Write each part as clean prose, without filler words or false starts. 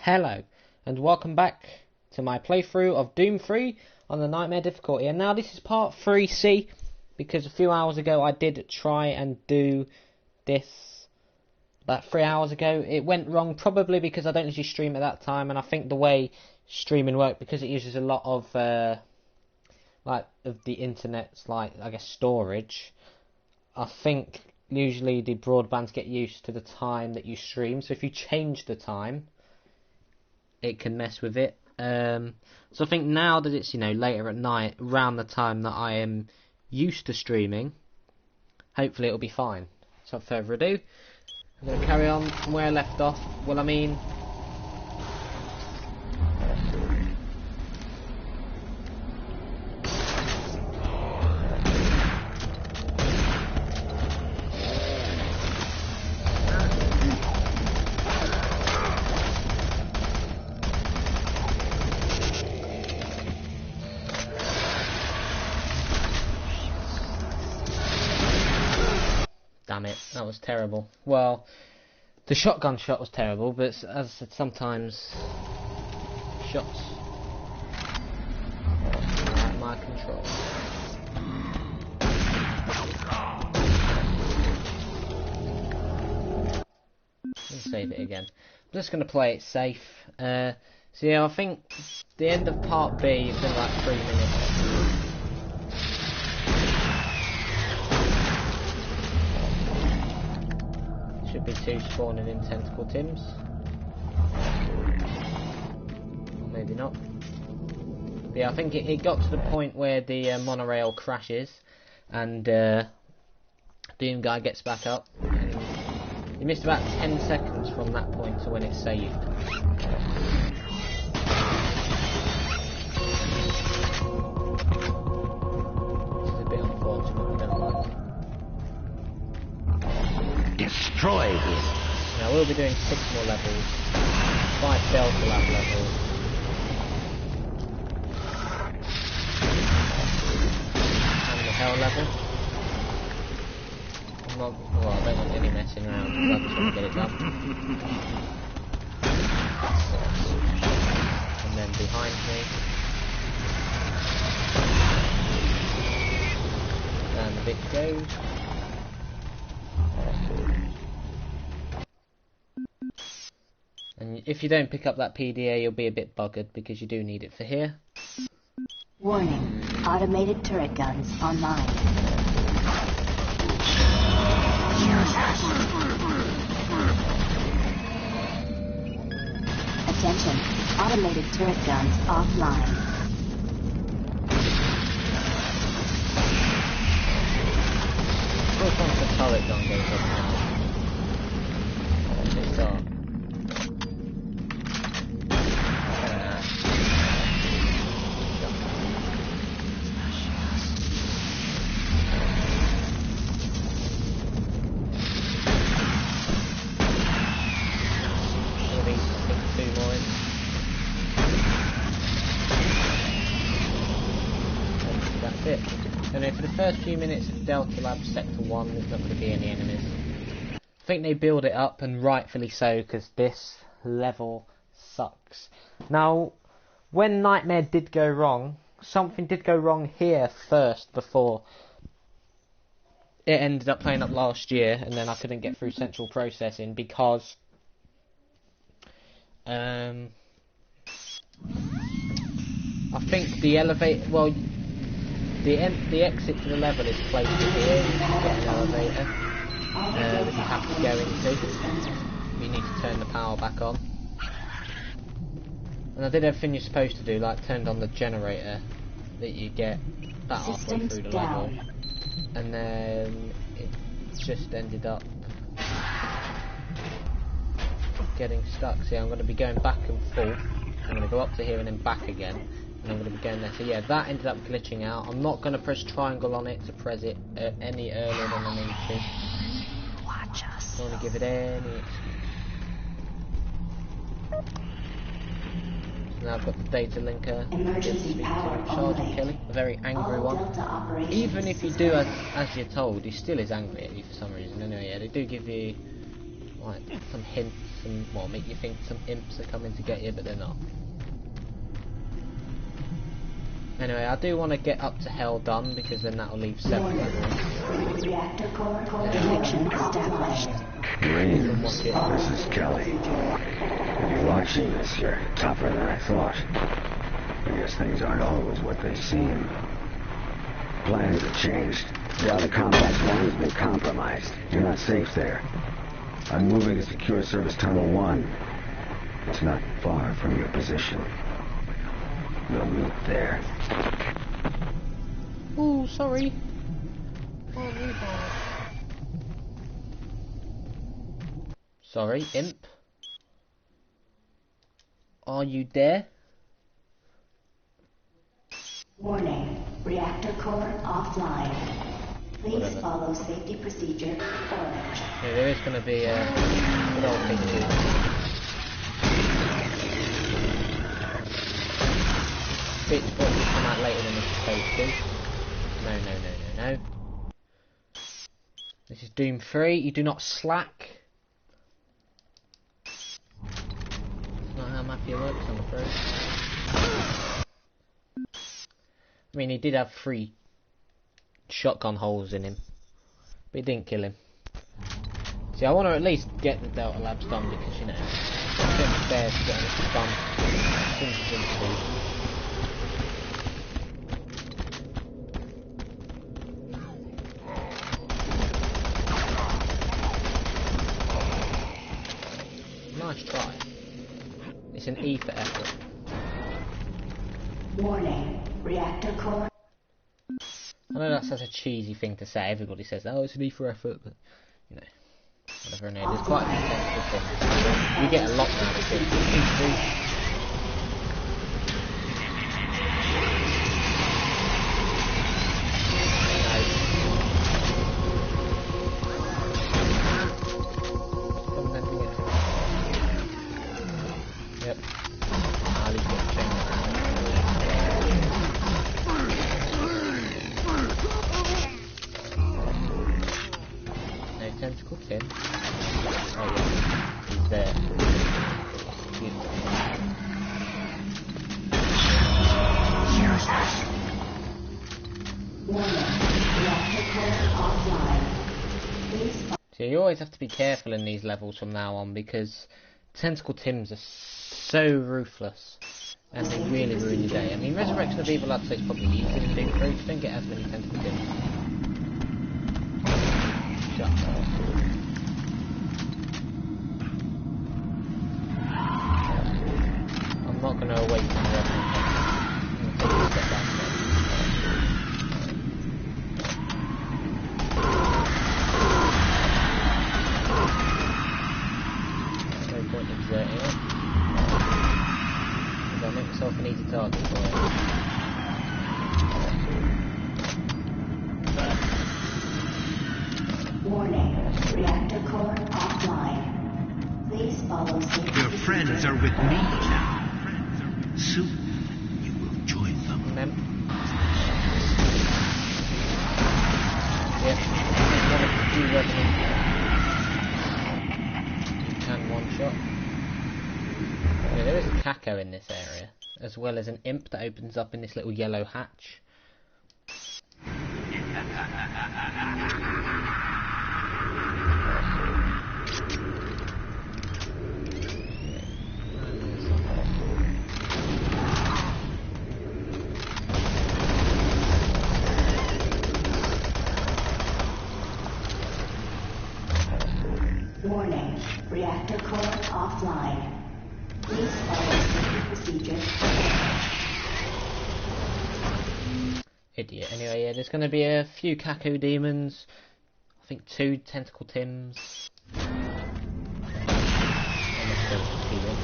Hello, and welcome back to my playthrough of Doom 3 on the Nightmare difficulty. And now this is part 3C, because a few hours ago I did try and do this about 3 hours ago. It went wrong, probably because I don't usually stream at that time, and I think the way streaming works, because it uses a lot of the internet's, I guess, storage, I think usually the broadbands get used to the time that you stream, so if you change the time, it can mess with it. So I think now that it's, later at night, around the time that I am used to streaming, hopefully it'll be fine. So without further ado, I'm going to carry on from where I left off. Well, I mean, damn it, that was terrible. Well, the shotgun shot was terrible, but as I said, sometimes shots are out of my control. Let's save it again. I'm just going to play it safe. So yeah, I think the end of part B is in like 3 minutes. Should be 2 spawning in tentacle Tims. Or maybe not. But yeah, I think it got to the point where the monorail crashes and Doom guy gets back up. And you missed about 10 seconds from that point to when it's saved. Which is a bit unfortunate, I don't like. Destroy him. Now we'll be doing 6 more levels, 5 Delta Lab levels, and the Hell level. I'm not, well, I don't want any messing around, because I just want to get it done. And then behind me, and the bit goes. And if you don't pick up that PDA, you'll be a bit buggered, because you do need it for here. Warning, automated turret guns online. Attention, automated turret guns offline. Of course, once the turret gun goes up now, they start. That's it. So now for the first few minutes of Delta Lab Sector 1, there's not going to be any enemies. I think they build it up, and rightfully so, because this level sucks. Now, when Nightmare did go wrong, something did go wrong here first before it ended up playing up last year, and then I couldn't get through central processing because I think the elevator, well, the exit to the level is placed here. You can get an elevator that you have to go into. You need to turn the power back on. And I did everything you're supposed to do, like turned on the generator that you get about halfway through the level. And then it just ended up getting stuck. See, I'm going to be going back and forth. I'm going to go up to here and then back again. And I'm going to be going there. So yeah, that ended up glitching out. I'm not going to press triangle on it to press it any earlier than I need to. Watch us. I don't want to give it any. So now I've got the data linker. Emergency power Sergeant Kelly, a very angry one. Even if you do as you're told, he still is angry at you for some reason. Anyway, yeah, they do give you like some hints and well, make you think some imps are coming to get you, but they're not. Anyway, I do want to get up to hell done because then that'll leave 7 levels. Reactor core connection established. Green, this is Kelly. If you're watching this, you're tougher than I thought. I guess things aren't always what they seem. Plans have changed. The other complex one has been compromised. You're not safe there. I'm moving to Secure Service Tunnel 1. It's not far from your position. We'll meet there. Ooh, sorry. Oh, sorry, imp. Are you there? Warning. Reactor core offline. Please Whatever. follow safety procedure orange. Yeah, there is going to be a good old thing too. Bitch thought it would come out later than it's supposed to. No. This is Doom 3. You do not slack. That's not how Mafia works, I'm afraid. I mean, he did have 3 shotgun holes in him, but it didn't kill him. See, I want to at least get the Delta Labs done because, you know, it's a bit unfair to get this done. Things are going to do. Nice try. It's an E for effort. Warning. Reactor core. I know that's such a cheesy thing to say. Everybody says, oh, it's an E for effort, but, you know, whatever. No, there's quite a few technical things. You get a lot now because Yep. I'll leave it change that. Tentacle Tim. Oh yeah, he's there. Beautiful. So you always have to be careful in these levels from now on because Tentacle Tims are so ruthless and they really ruin your day. I mean, Resurrection of Evil I'd say is probably easier than Doom 3, just don't get as many Tentacle Tims. Shut up. I'm not going to awaken the Revenant. I'm going to take a step back. No point exerting it. Because I'll make myself an easy target for it. Warning. Reactor core offline. Please follow safety. Your friends are with me now. Soon, you will join them. Yep. One of the few Revenants you can one-shot. Yeah, there is a Caco in this area, as well as an imp that opens up in this little yellow hatch. Warning. Reactor core offline. Please follow safety procedure. Idiot. Anyway, yeah, there's going to be a few Caco demons. I think 2 Tentacle Tims. And a skeleton T-Rex.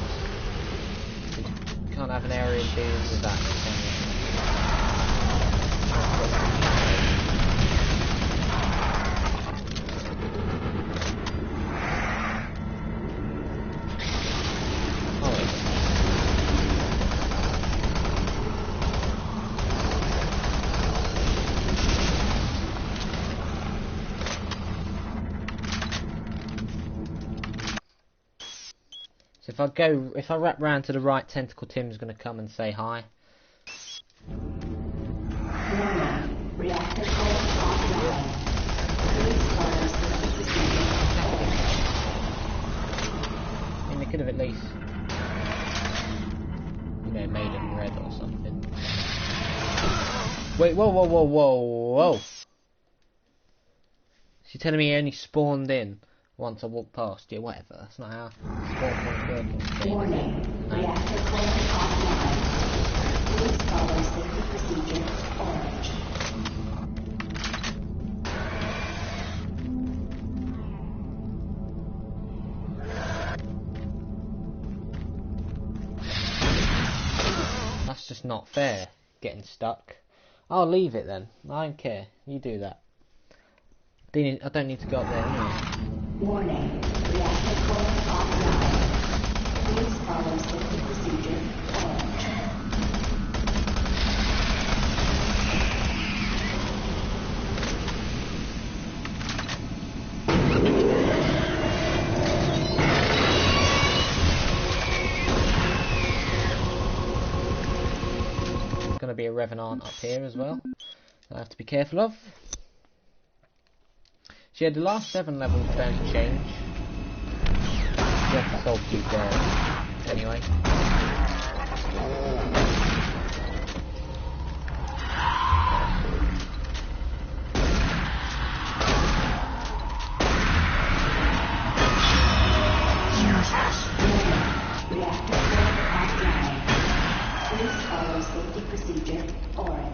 You can't have an area doom with that, can you? Oh, wait. If I wrap round to the right, Tentacle Tim's gonna come and say hi. Warning. Reactor core offline. Please follow safety procedures. I mean, they could have at least, you know, made them red or something. Wait, whoa, whoa, whoa, whoa, whoa! She's telling me he only spawned in once I walked past you. Whatever. That's not how spawn points work in this game. Warning. No. Reactor core offline. Please follow safety procedure orange. That's just not fair. Getting stuck. I'll leave it then. I don't care. You do that. I don't need to go up there anyway. Warning. Reactor core offline. Please follow safety procedure orange. There's going to be a Revenant up here as well. I have to be careful of. So yeah, the last 7 levels don't change. You have to solve cube there anyway.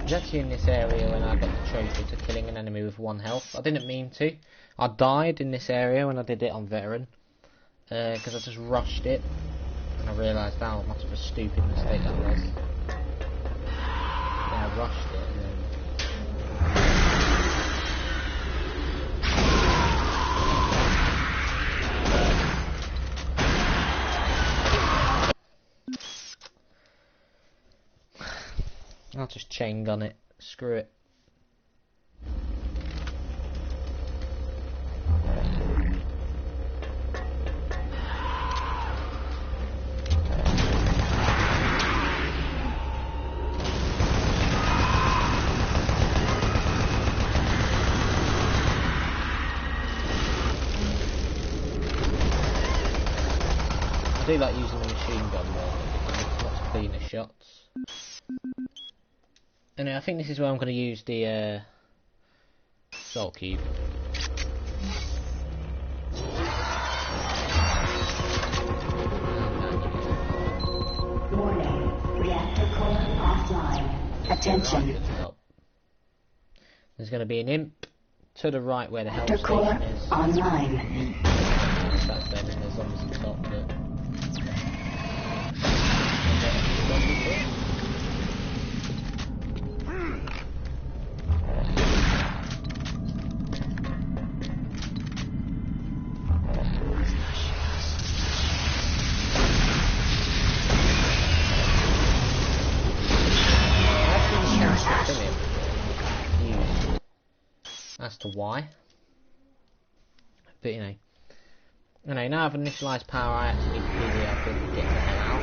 It's actually in this area when I got the trophy for killing an enemy with 1 health. I didn't mean to. I died in this area when I did it on veteran. Because I just rushed it. And I realised how much of a stupid mistake that was. Yeah, I rushed it and then... I'll just chain gun it. Screw it. I do like using the machine gun more. It's much cleaner shots. Anyway, I think this is where I'm going to use the Soul Cube. Warning. Reactor core offline. Attention. There's going to be an imp to the right where the health Reactor core station is. online. That's them, and there's zombies on top, but... As to why, but you know, now I've initialised power, I actually need to do the other to get the hell out.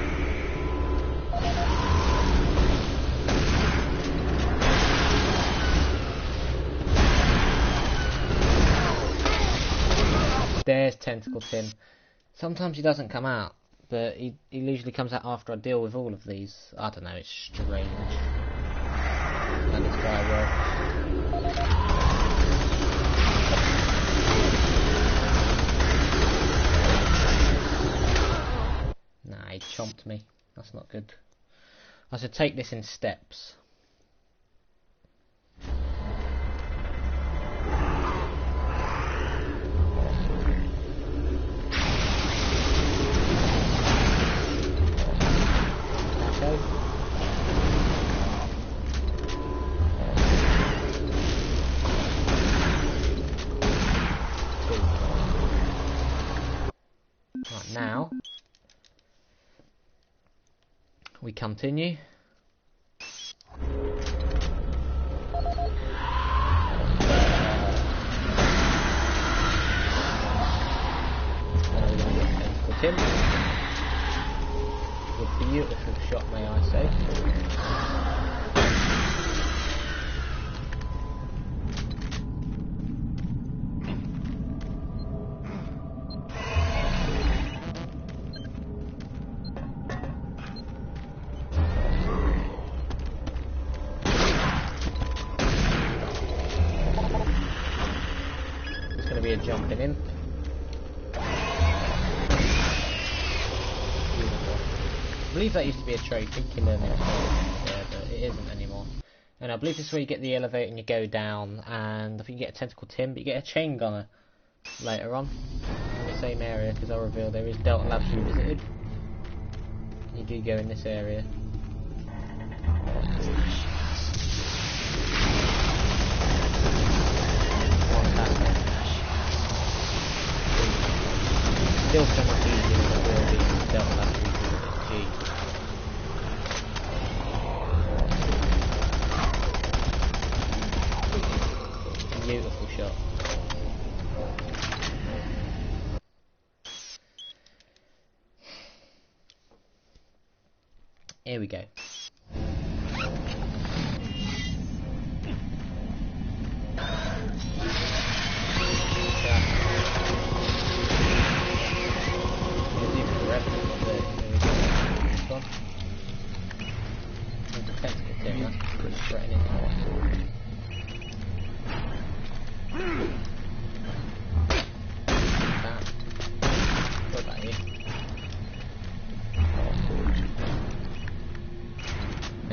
There's Tentacle Tim. Sometimes he doesn't come out, but he usually comes out after I deal with all of these. I don't know, it's strange. And this guy works. Nah, he chomped me. That's not good. I should take this in steps. Right, now we continue. Tim. Beautiful shot, may I say. There's going to be a jumping in. I believe that used to be a trophy, killing it there, but it isn't anymore. And I believe this is where you get the elevator and you go down, and I think you get a tentacle Tim, but you get a chain gunner later on in the same area, because I'll reveal there is Delta Labs revisited. You do go in this area. Still so much easier than it will be with Delta Labs revisited. Beautiful shot. Here we go.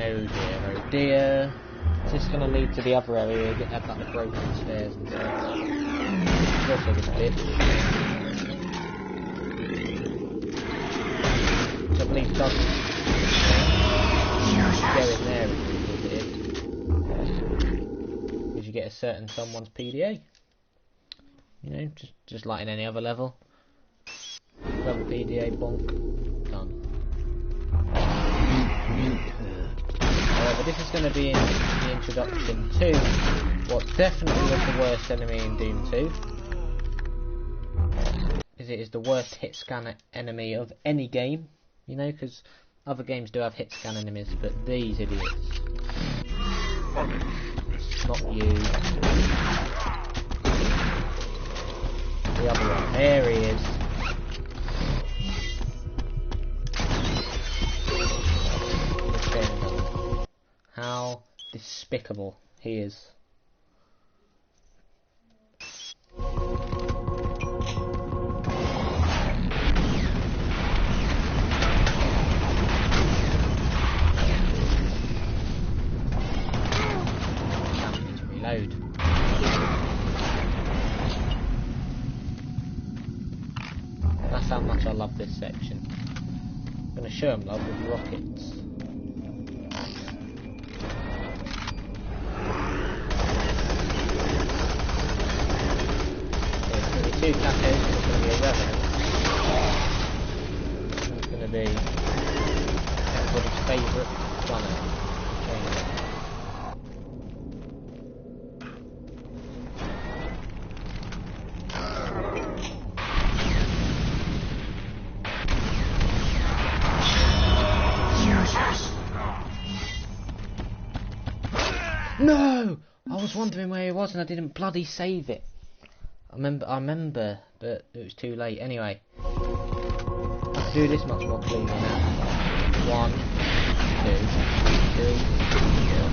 Oh dear. Is this going to lead to the other area? Get like the broken stairs and stuff. There's also this bitch. Which I believe doesn't go in there if you visit it. Because you get a certain someone's PDA. You know, just like in any other level. Double PDA, bonk, done. However, this is going to be in the introduction to what definitely was the worst enemy in Doom 2. Because it is the worst hit scan enemy of any game. You know, because other games do have hit scan enemies, but these idiots. Not you. The other one. There he is. How despicable he is. Reload. That's how much I love this section. I'm going to show him love with rockets. Two cacos, it's going to be a revenant. It's going to be everybody's favourite gunner. No! I was wondering where he was and I didn't bloody save it. I remember, but it was too late. Anyway, I can do this much more cleanly now. 1, 2, 3, 4.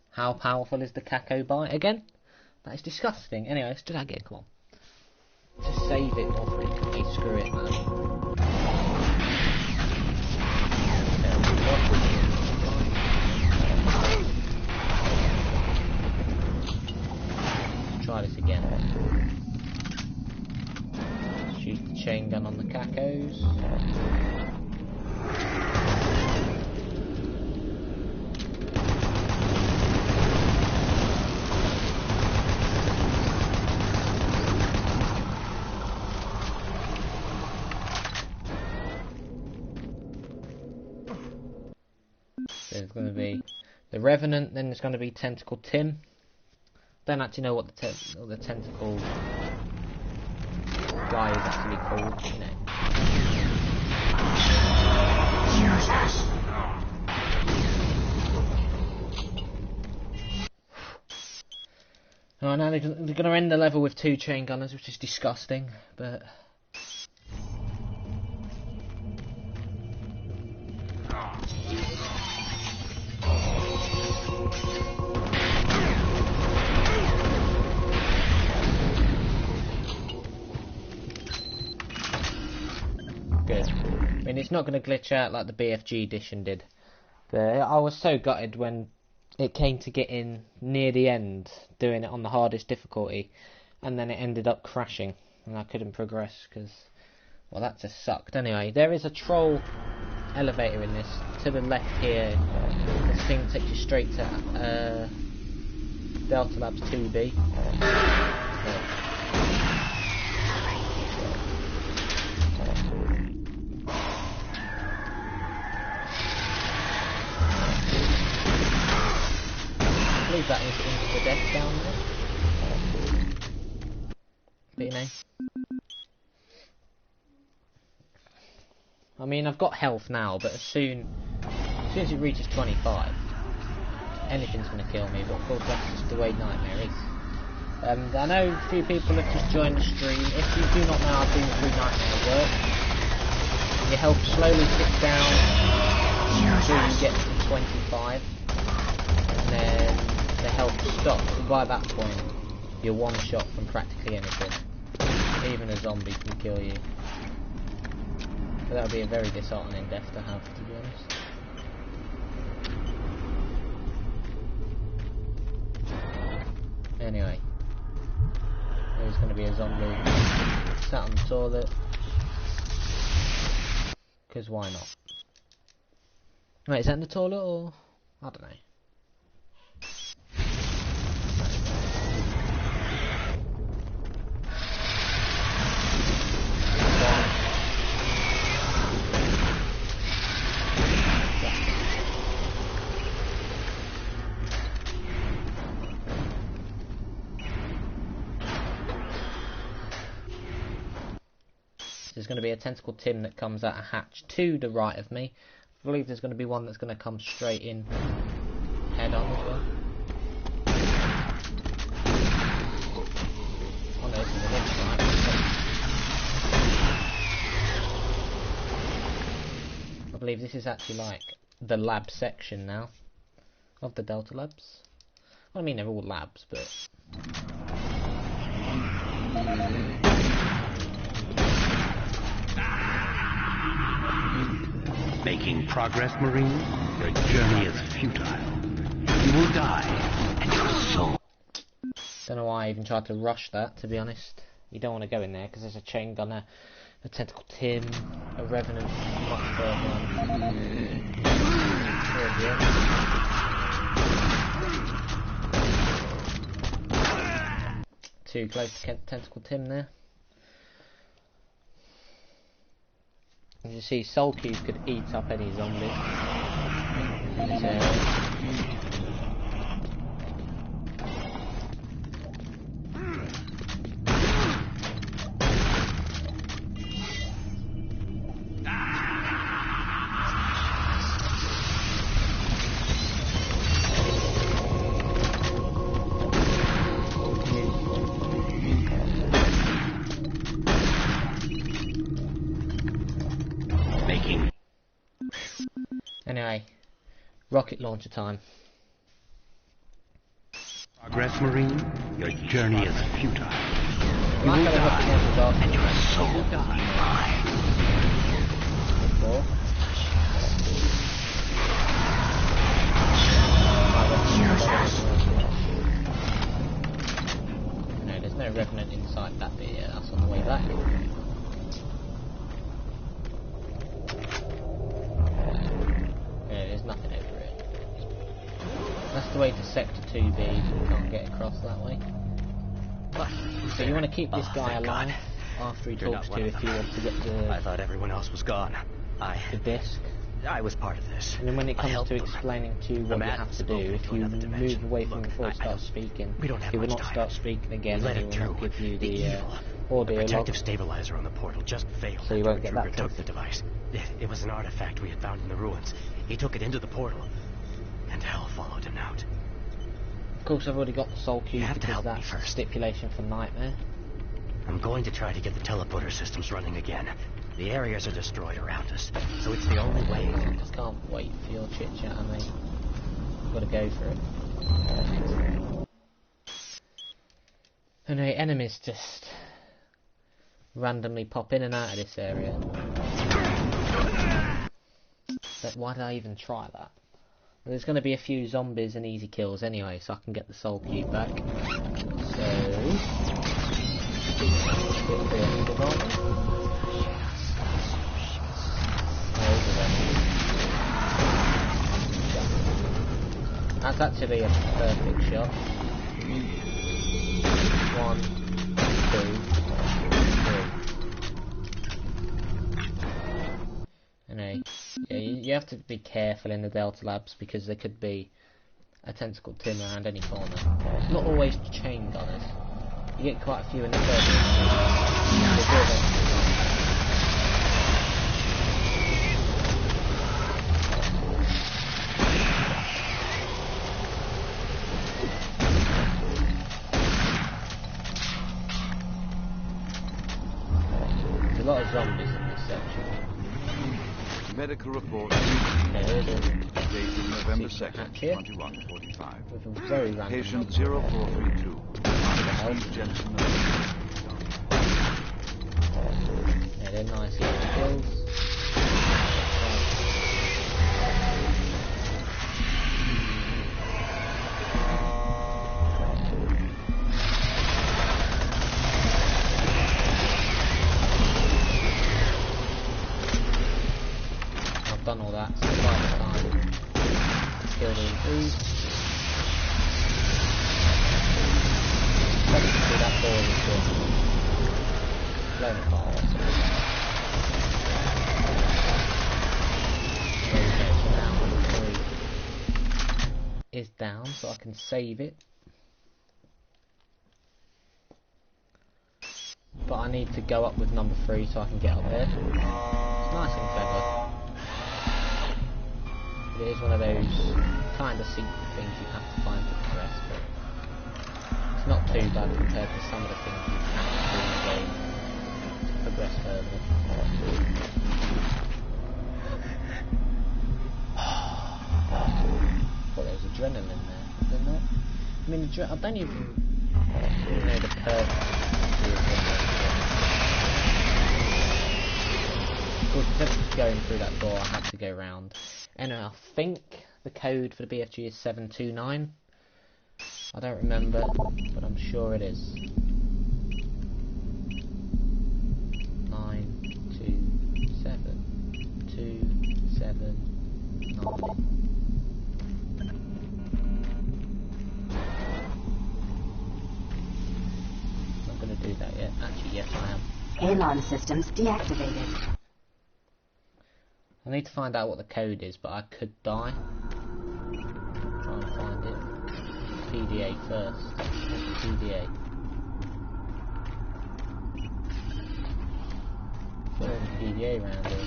How powerful is the Caco bite again? That is disgusting. Anyway, let's do that again. Come on. Just save it more frequently. Screw it, man. Try this again. Let's use the chain gun on the cacos. There's going to be the Revenant, then there's going to be Tentacle Tim. Don't actually know what the tentacle guy is actually called, you know. Oh, now they're going to end the level with 2 chain gunners, which is disgusting, but... Good. I mean, it's not going to glitch out like the BFG edition did. But I was so gutted when it came to getting near the end, doing it on the hardest difficulty, and then it ended up crashing, and I couldn't progress, because, well, that just sucked. Anyway, there is a troll elevator in this. To the left here, this thing takes you straight to Delta Labs 2B. I believe that is into the deck down there. But you know, I mean, I've got health now, but as soon as it reaches 25, anything's going to kill me. But of course, that's just the way Nightmare is. I know a few people have just joined the stream. If you do not know how Doom 3 Nightmare works, your health slowly ticks down until you get to 25, and then the health stops. And by that point, you're one shot from practically anything. Even a zombie can kill you. So that would be a very disheartening death to have, to be honest. Anyway, there's going to be a zombie sat on the toilet. Because why not? Wait, is that in the toilet or? I don't know. There's going to be a Tentacle Tim that comes out a hatch to the right of me. I believe there's going to be one that's going to come straight in head on as well. Oh no, this is an inch, right? I believe this is actually like the lab section now of the Delta Labs. Well, I mean, they're all labs, but... Making progress, Marine? Your journey is futile. You will die, and your soul... Don't know why I even tried to rush that, to be honest. You don't want to go in there, because there's a chain gunner, a Tentacle Tim, a Revenant, much further on. Too close to Tentacle Tim there. As you see, Soul Cube could eat up any zombies in this area. Anyway, rocket launcher time. Progress, Marine? Your journey is futile. You I'm will not gonna die, look at the and your soul will die. Before. No, there's no Revenant inside that bit yet. That's on the way back. There's nothing over it. That's the way to Sector 2B, so we can't get across that way. So you want to keep this guy alive after he talks to you if you want to get I thought everyone else was gone. the disc. I was part of this. And then when it I comes helped to them. explaining to you The what you madman have to spoke do, me if to you another move dimension. away from Look, before I it starts don't- speaking, we don't have he will much not time. start speaking again, Let and he it will through. not give you The the evil. The audio log. protective stabilizer on the portal just failed. So you after won't get that Intruder took fixed. the device. It was an artifact we had found in the ruins. He took it into the portal, and hell followed him out. Of course, I've already got the soul cube have to because help me that's first. stipulation for Nightmare. I'm going to try to get the teleporter systems running again. The areas are destroyed around us, so it's the only way. I just can't wait for your chit chat, mate. I've got to go for it. And the enemies just randomly pop in and out of this area. But why did I even try that? Well, there's going to be a few zombies and easy kills anyway, so I can get the soul cube back. So, that's actually a perfect shot. 1, 2, 3. Anyway, yeah, you have to be careful in the Delta Labs because there could be a tentacle Tim around any corner. It's not always chain gunners. You get quite a few in the third one. There's a lot of zombies in this section. Medical report There is a dated November 2nd, hatch here 2145. with a very random Patient number. 0432. Help. Jensen. Yeah, they're nice little kills. I've done all that, so by the time kill the intrude. Technically that door is good. Blown apart, that's all. There we go, so now number 3 is down, so I can save it. But I need to go up with number 3 so I can get up there. It's nice and clever. It is one of those kind of secret things you have to find to progress, but it's not too bad compared to some of the things you have to do in the game to progress further. Well, there's adrenaline there, isn't there? I mean, I don't even know the purpose. Of course, instead of going through that door, I had to go round. And I think the code for the BFG is 729. I don't remember, but I'm sure it is. 927 Not going to do that yet. Actually, yes, I am. Alarm systems deactivated. I need to find out what the code is, but I could die. Try and find it. PDA first. What's the PDA? Put in PDA around here.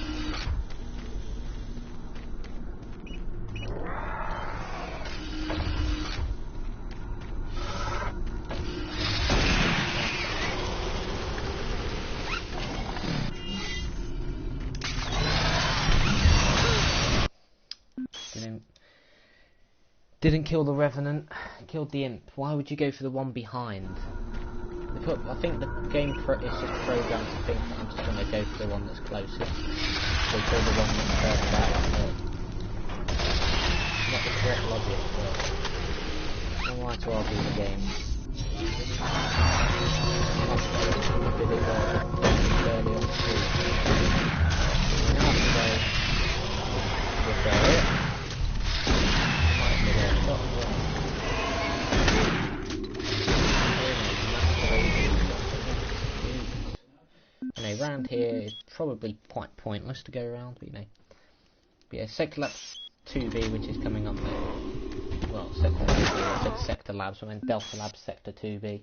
Didn't kill the Revenant, killed the Imp. Why would you go for the one behind? I think the game is just programmed to think that I'm just going to go for the one that's closest. So kill the one that's further back. Not the correct logic, but I'm right to argue the game. I did it early on too. Now I can go repair it. And around here is probably quite pointless to go around, but you know. But yeah, Sector Labs 2B, which is coming up there. Well, Sector 2B, I said Sector Labs, I meant Delta Labs Sector 2B.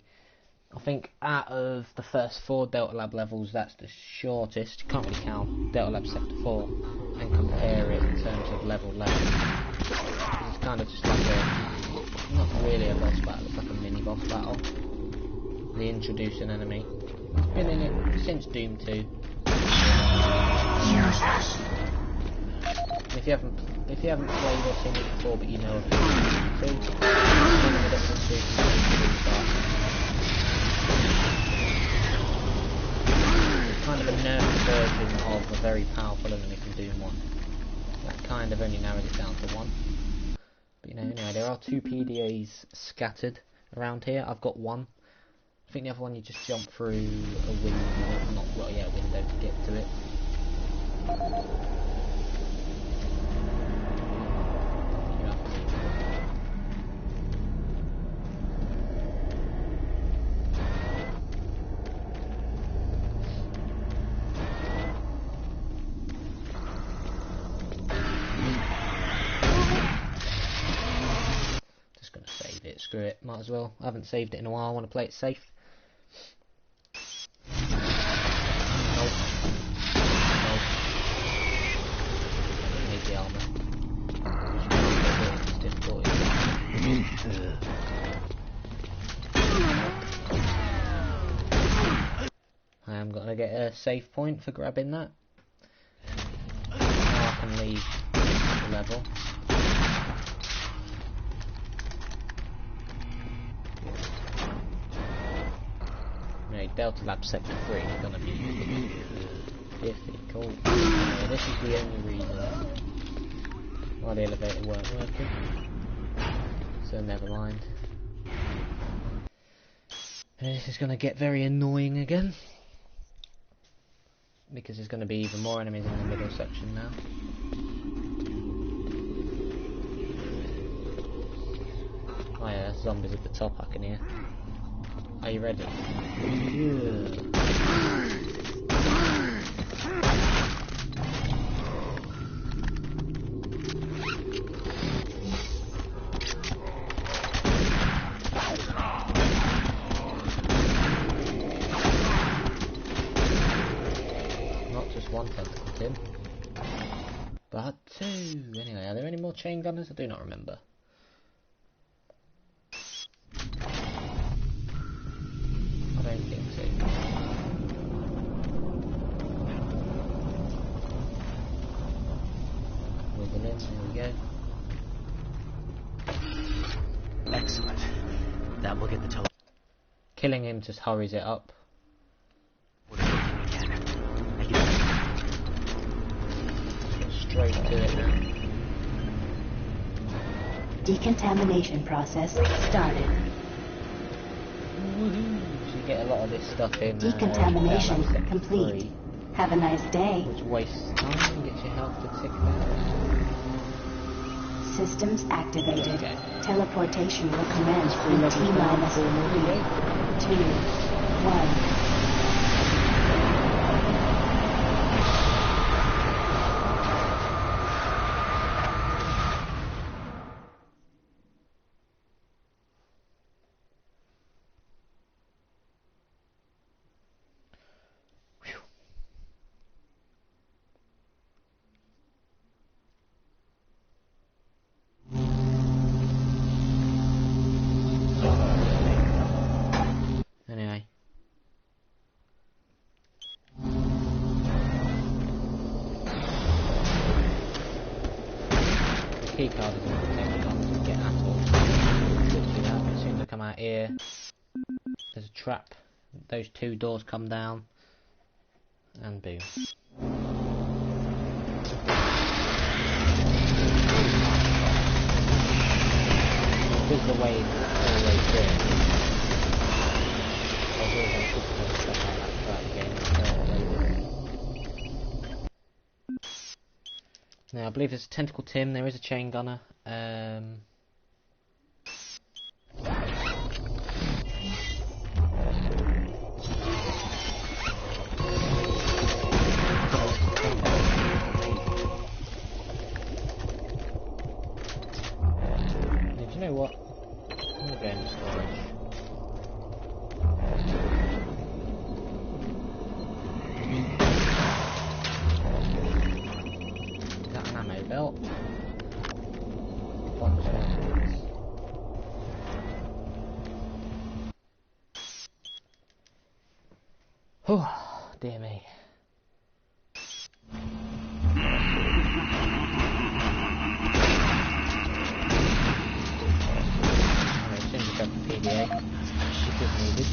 I think out of the first 4 Delta Lab levels, that's the shortest. You can't really count Delta Lab Sector 4 and compare it in terms of level length. It's kind of just like a, not really a boss battle, it's like a mini boss battle. They introduce an enemy. It's been in it since Doom 2. If you haven't played or seen it before, but you know of it, it's kind of a nerfed version of a very powerful enemy from Doom 1. That kind of only narrows it down to 1. But you know, anyway, there are 2 PDAs scattered around here. I've got 1. I think the other one you just jump through a window, a window to get to it. Just gonna save it, screw it, might as well. I haven't saved it in a while, I want to play it safe. I am going to get a save point for grabbing that. Now I can leave the level. Anyway, Delta Lab Sector 3 is going to be difficult. Yeah, this is the only reason why the elevator weren't working. So never mind. This is going to get very annoying again. Because there's going to be even more enemies in the middle section now. Oh yeah, there's zombies at the top I can hear. Are you ready? Yeah. One tentacle tin, but 2. Anyway, are there any more chain gunners? I do not remember. I don't think so. Wiggle in, there we go. Excellent. That will get the teleporter. Killing him just hurries it up. Straight to it now. Decontamination process started. Woohoo! So you get a lot of this stuff in. Decontamination complete. 3, Have a nice day. which wastes time and gets your health to tick down. Systems activated. Okay. Teleportation will commence Free in level T-minus 3, 2, 1. Anyway. The key card is not protected on to get at all. Literally that. As soon as I come out here, there's a trap. Those 2 doors come down. And boom. This is the way always through. Now I believe there's a tentacle Tim, there is a chain gunner. Oh, dear me. As soon as we got the PDA, it is needed.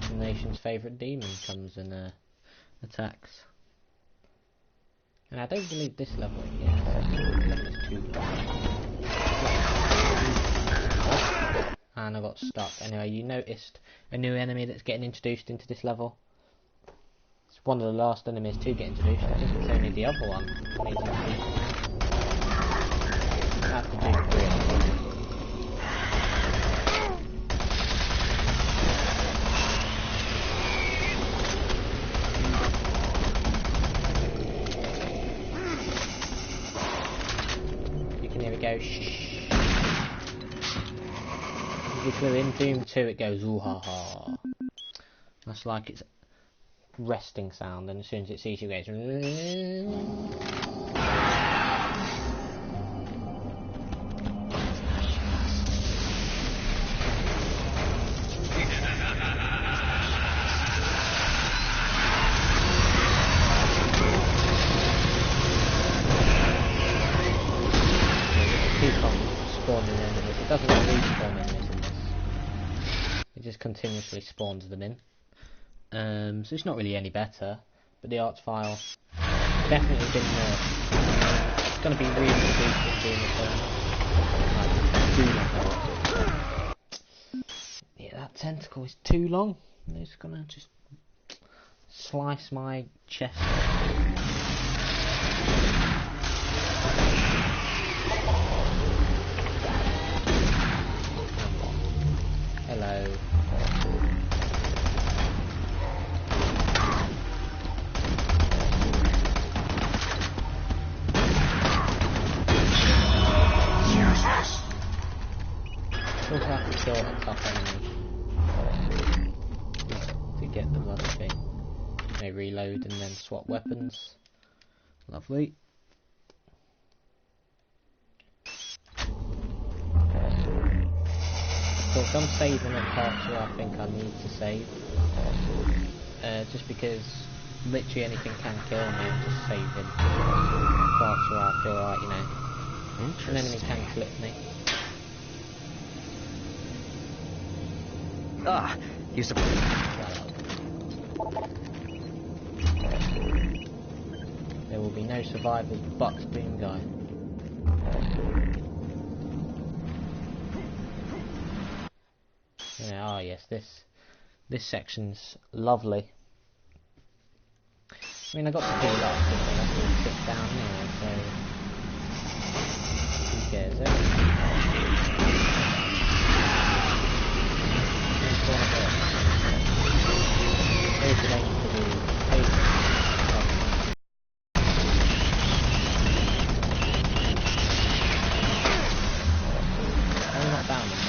The nation's favourite demon comes and attacks. And I don't believe this level again. It's too and I got stuck. Anyway, you noticed a new enemy that's getting introduced into this level. It's one of the last enemies to get introduced. I think it's only the other one. That's the Doom 3, I think. You can hear it go shh. If you're in Doom 2 it goes ooh ha ha. That's like its resting sound, and as soon as it sees you it goes keep on spawning enemies. It doesn't respawn enemies in this. It just continuously spawns them in. So it's not really any better, but the art file definitely been nerfed. It's going to be really decent doing it. Yeah, that tentacle is too long. It's going to just slice my chest. Hello. Still have to kill a tough enemy to get the bloody thing. They reload and then swap weapons. Lovely. Of course, I'm saving the parts where I think I need to save. Just because literally anything can kill me, I'm just saving parts where I feel like, you know, an enemy can clip me. Ah, you surprised. There will be no survivors but Boom Guy. Yeah, oh yes, this section's lovely. I mean, I got to do that, but I have to sit down here, so who cares, eh? Here's the name for the pavement. I'm not down in that.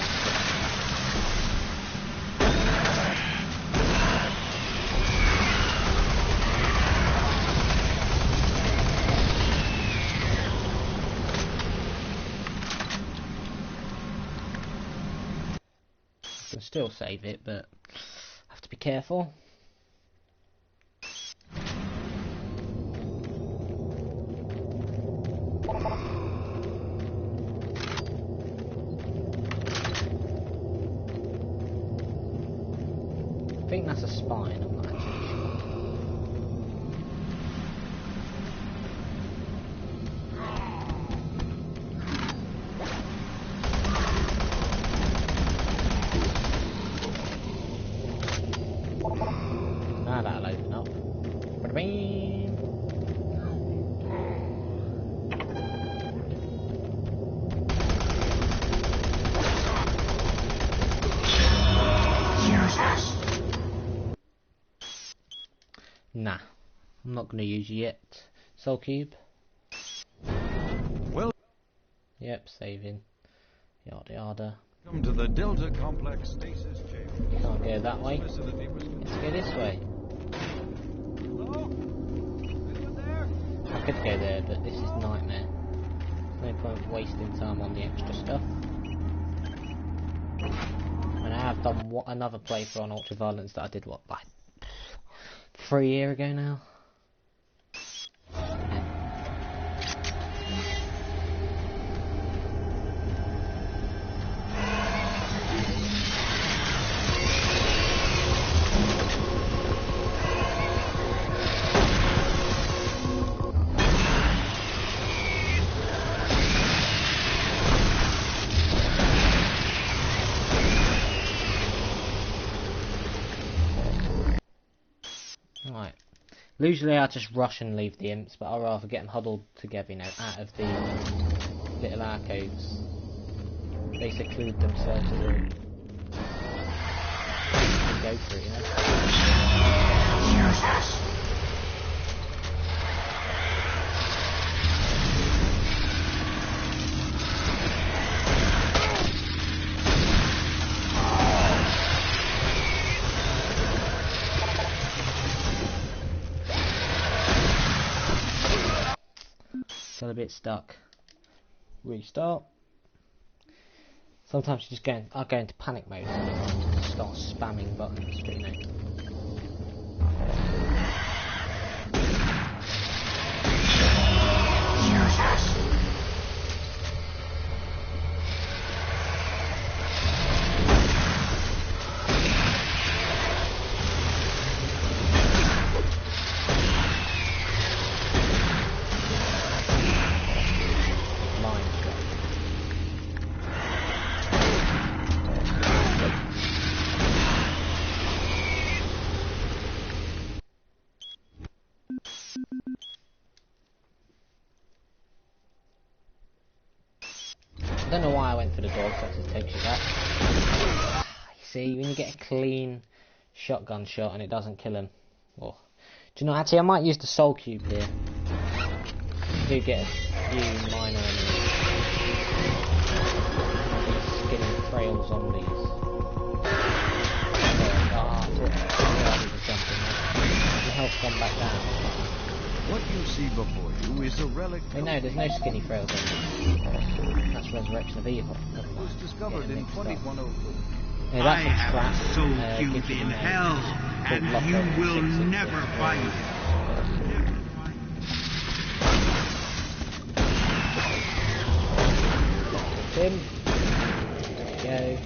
I can still save it, but I have to be careful. I think that's a spine, I'm not actually sure. Ah, that'll open up. Ba-da-bing. Nah, I'm not going to use you yet. Soul Cube. Welcome Yep, saving. Yada yada. to the Delta Complex Stasis Chamber. Can't go that way. Facility was... Let's go this way. Hello? Anyone there? I could go there, but this is a nightmare. No point wasting time on the extra stuff. And done another playthrough on Ultraviolence that I did, what, like 3 years ago now? Right. Usually I just rush and leave the imps, but I'd rather get them huddled together, you know, out of the little alcoves. They seclude themselves and go for it, you know. Got a bit stuck. Restart. Sometimes you just I go into panic mode and start spamming buttons, but you know. I don't know why I went for the door, because that just takes you back. You see, when you get a clean shotgun shot and it doesn't kill him. Oh. Do you know, actually I might use the soul cube here. You do get a few minor enemies. These skinny, frail zombies. Your health gone back down. What you see before you is a relic. Wait, no, there's no skinny, frail zombies. That's Resurrection of Evil. Never It was mind. discovered in Getting mixed up. 2102. Yeah, I that's a have trap. a soul cube gives you in a hell, called and Locker you will 666. never find it. Tim. There we go.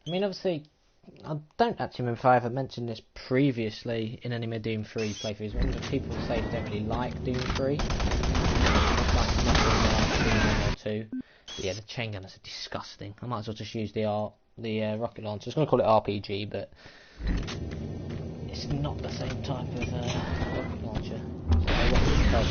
I mean, obviously, I don't actually remember if I ever mentioned this previously in any of my Doom 3 playthroughs. One of the people say they don't really like Doom 3. It's like nothing like Doom 1 or 2. But yeah, the chain gunners are disgusting. I might as well just use the rocket launcher. I was going to call it RPG, but it's not the same type of rocket launcher. So I want to tell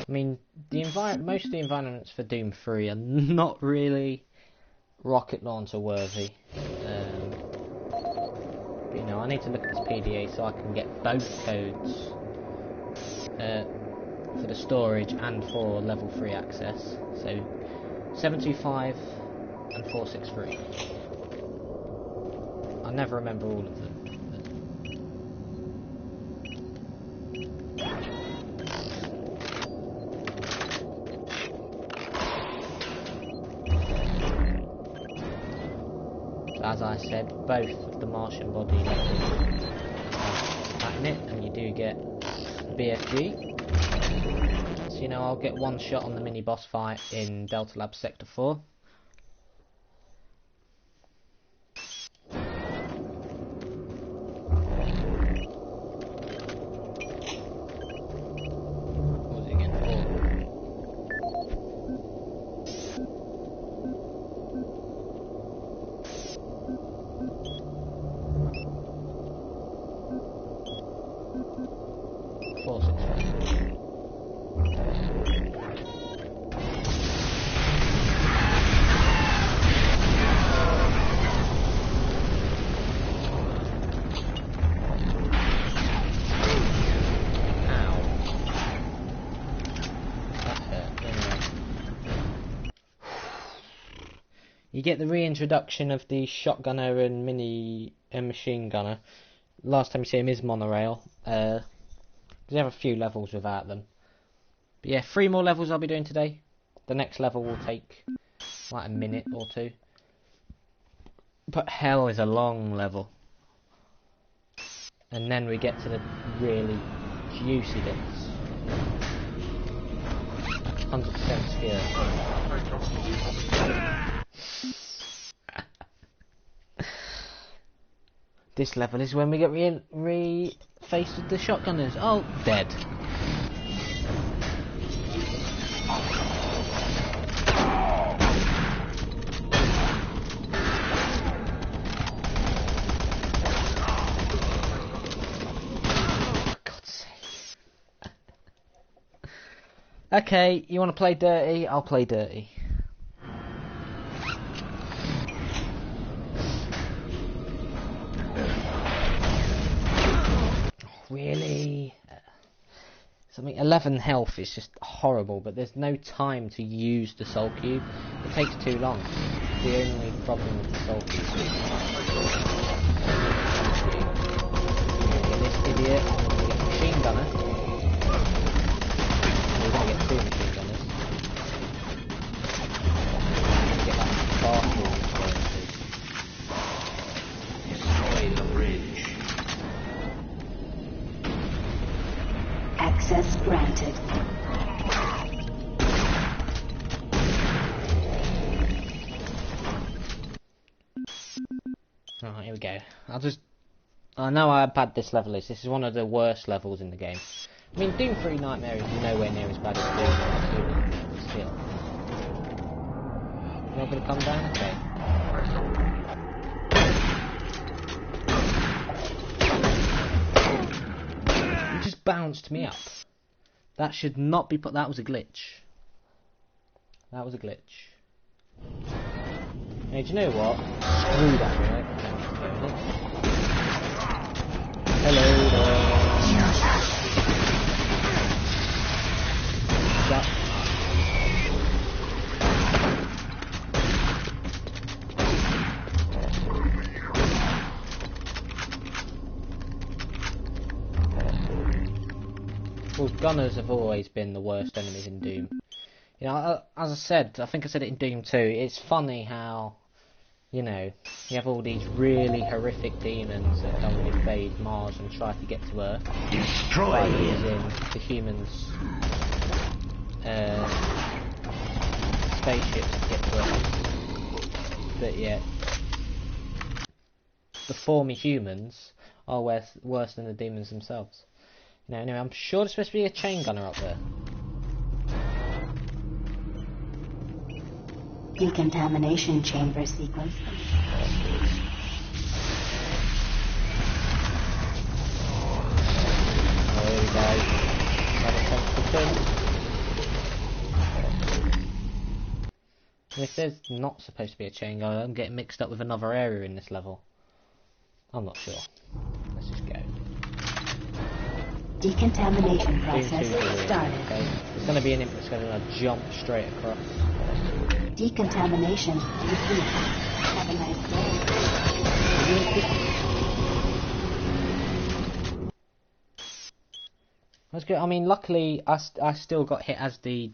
I mean, most of the environments for Doom 3 are not really rocket launcher worthy. But, you know, I need to look at this PDA so I can get both codes for the storage and for level 3 access. So 725 and 463. I never remember all of them. As I said, both of the Martian body levels have in it, and you do get BFG. So, you know, I'll get one shot on the mini boss fight in Delta Lab Sector 4. What was it again? 4. 463. You get the reintroduction of the shotgunner and machine gunner. Last time you see him is monorail. They have a few levels without them. But yeah, 3 more levels I'll be doing today. The next level will take like a minute or 2. But hell is a long level. And then we get to the really juicy bits. 100% skill. This level is when we get faced with the shotgunners. Oh, dead. Okay, you want to play dirty? I'll play dirty. Oh, really? Something 11 health is just horrible, but there's no time to use the soul cube. It takes too long. It's the only problem with the soul cube. Get this idiot. Get the machine gunner. We're going to get 2 machine gunners. Get that sparkle experiences. Destroy the bridge. Access granted. Alright, here we go. I know how bad this level is. This is one of the worst levels in the game. I mean, Doom 3 Nightmare is nowhere near as bad as Doom 2, but still. You're not going to come down? Okay. You just bounced me up. That should not be put. That was a glitch. That was a glitch. Hey, do you know what? Screw that, right? Hello there. Shut up. Well, gunners have always been the worst enemies in Doom. You know, as I said, I think I said it in Doom 2, it's funny how, you know, you have all these really horrific demons that come and invade Mars and try to get to Earth. Destroy By him. using the humans' spaceships to get to Earth. But yet, the formy humans are worse than the demons themselves. You know, anyway, I'm sure there's supposed to be a chain gunner up there. Decontamination chamber sequence. Oh, here we go. Another sensitive thing. And if there's not supposed to be a chain gunner, I'm getting mixed up with another area in this level. I'm not sure. Let's just go. Decontamination process started. Okay. There's going to be an imp that's going to jump straight across. Decontamination complete. Have a nice day. That's good. I mean, luckily, I still got hit as the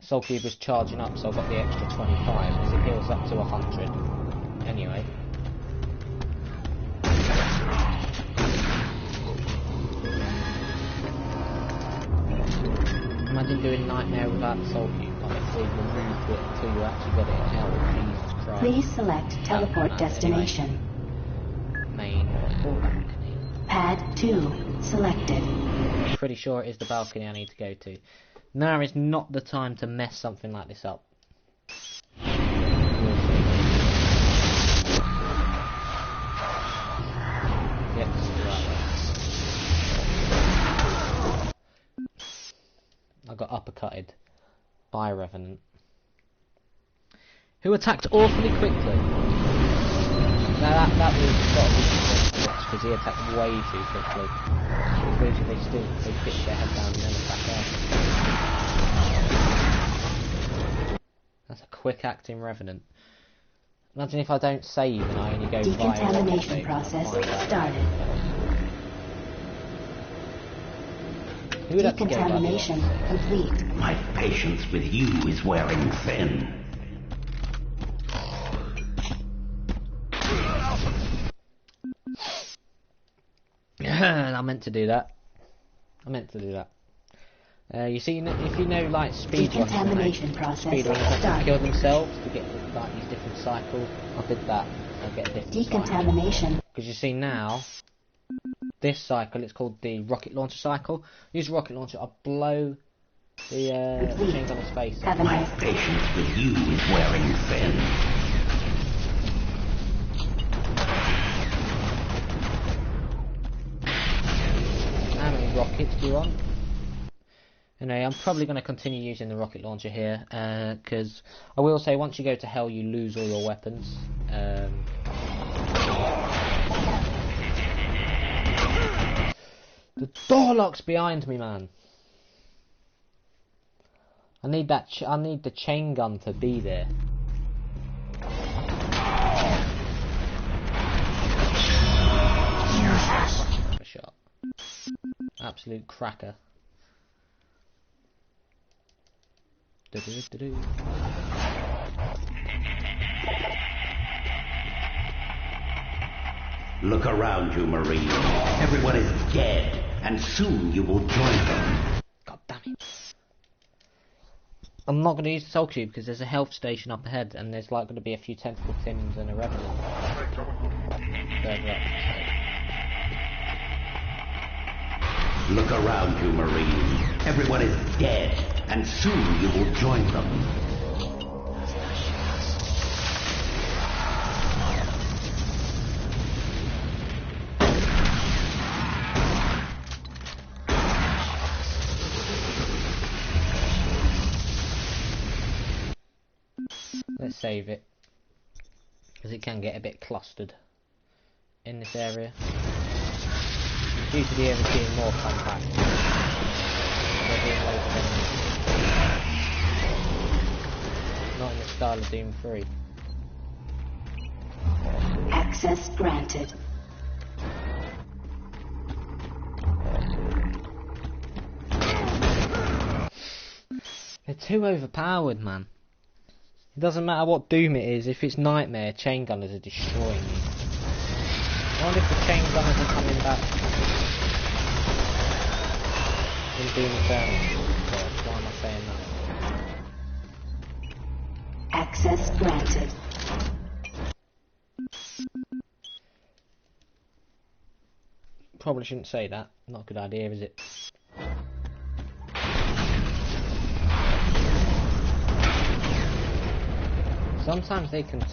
Soul Cube was charging up, so I got the extra 25, because it heals up to 100. Anyway. Imagine doing Nightmare without the Soul Cube. Like, if they removed it until you actually got it in hell. Jesus Christ. Please select teleport destination. Anyway. Main or balcony. Pad 2 selected. Pretty sure it is the balcony I need to go to. Now is not the time to mess something like this up. Yep, this is the right way. I got uppercutted by a Revenant, who attacked awfully quickly. Now that was got to be because he attacked way too quickly. Usually they pitch their head down and then attack us. That's a quick acting Revenant. Imagine if I don't save and I only go via Decontamination process started. Who would have to go by the Decontamination complete. My patience with you is wearing thin. I meant to do that. You see, if you know, like, Decontamination process speedrunners have to started. kill themselves to get like these different cycles. I did that. I get a different Decontamination. Because you see now, this cycle, it's called the rocket launcher cycle. Use the rocket launcher, I'll blow the chains on his face. Have a My nice day. patience with you is wearing thin. How many rockets do you want? Anyway, I'm probably going to continue using the rocket launcher here, because I will say once you go to hell you lose all your weapons. The door lock's behind me, man. I need that. I need the chain gun to be there. A shot. Absolute cracker. Do-do-do-do. Look around you, Marine. Everyone is dead, and soon you will join them. God damn it. I'm not going to use the soul cube because there's a health station up ahead and there's like going to be a few tentacle Tims and a revenant further up. Look around you, Marine. Everyone is dead, and soon you will join them. Let's save it because it can get a bit clustered in this area. Due to the area being more compact, there being loads of enemies. Not in the style of Doom 3. Access granted. They're too overpowered, man. It doesn't matter what Doom it is, if it's Nightmare, chain gunners are destroying you. I wonder if the chain gunners are coming back in Doom Eternal. God, why am I saying that? Access granted. Probably shouldn't say that. Not a good idea, is it? Sometimes they can.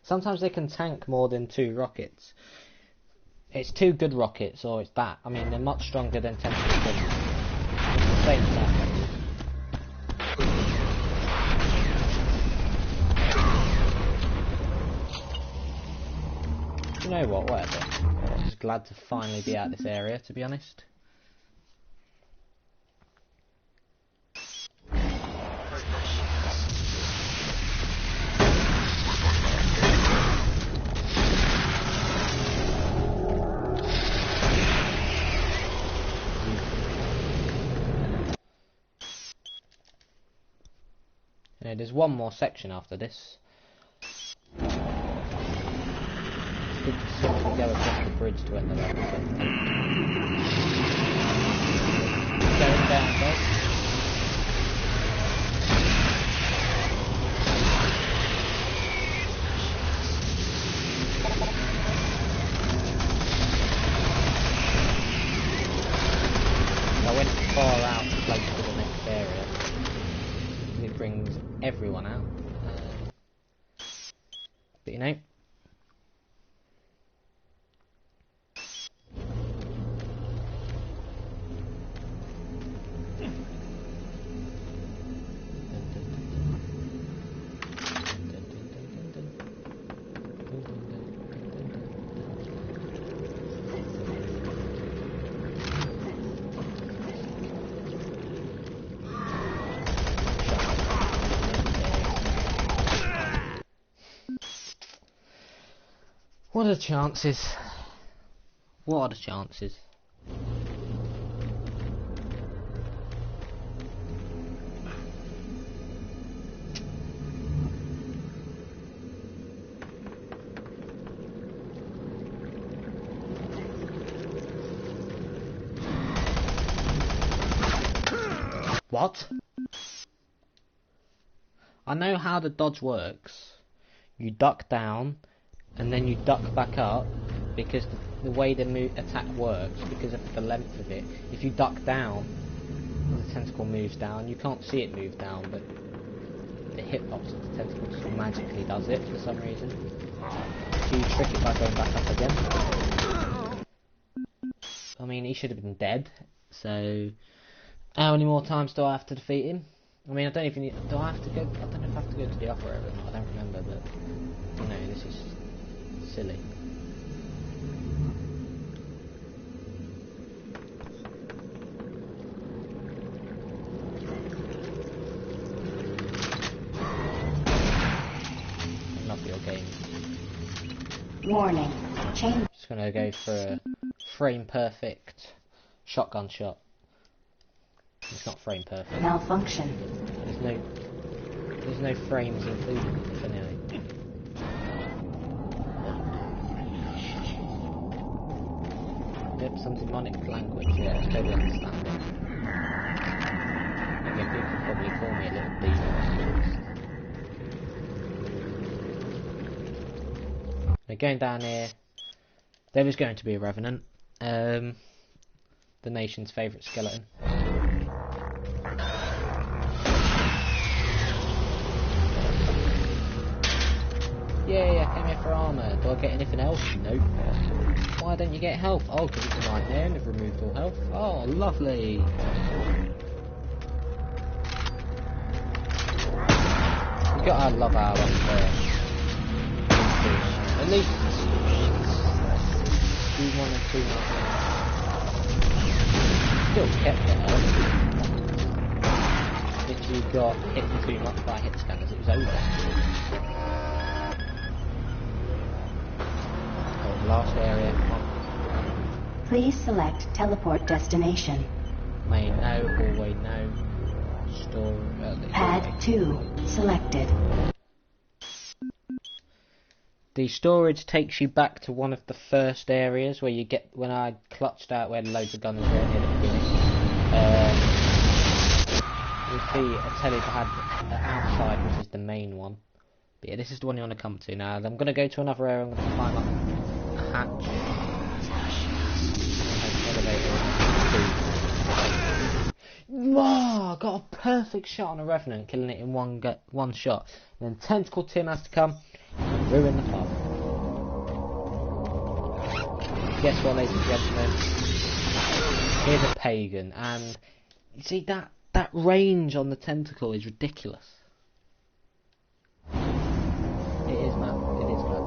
Sometimes they can tank more than 2 rockets. It's 2 good rockets, or it's that. I mean, they're much stronger than 10 seconds. It's the same that. You know what? Whatever. I'm just glad to finally be out of this area, to be honest. There's one more section after this. It's good to simply go across the bridge to end the level. Going down, guys. I went far out to place for the next area. It brings everyone out. But you know. What are the chances? What are the chances? What? I know how the dodge works. You duck down, and then you duck back up, because the way the attack works, because of the length of it, if you duck down, the tentacle moves down. You can't see it move down, but the hitbox of the tentacle just magically does it for some reason. So you trick it by going back up again. I mean, he should have been dead, so how many more times do I have to defeat him? I mean, I don't even need, do I have to go, I don't know if I have to go to the upper area or not, I don't remember, but, you know, this is silly. Love your game. Warning. Chain. Just gonna go for a frame perfect shotgun shot. It's not frame perfect. Malfunction. There's no frames included in this anyway. Yep, some demonic language, yeah, I totally understand it. I guess you could probably call me a little demon. Now going down here, there was going to be a revenant. The nation's favourite skeleton. Yay, I came here for armour. Do I get anything else? Nope. Why don't you get health? Oh, because it's a nightmare and they've removed all health. Oh, lovely. You gotta love our at least 1 and 2 still kept the health. If you got hit too much by hit scanners, it was over. Last area, come on. Please select teleport destination. Main no, hallway no. Store Pad 2 selected. The storage takes you back to one of the first areas where you get, when I clutched out where loads of guns were near the beginning. You'll see a telepad outside, which is the main one. But yeah, this is the one you want to come to. Now, I'm going to go to another area, I'm going to climb up hatch. Wow, got a perfect shot on a revenant, killing it in one shot. And then Tentacle Tim has to come and ruin the fun. Guess what, ladies and gentlemen? Here's a pagan, and you see that range on the tentacle is ridiculous. It is, man. It is, man.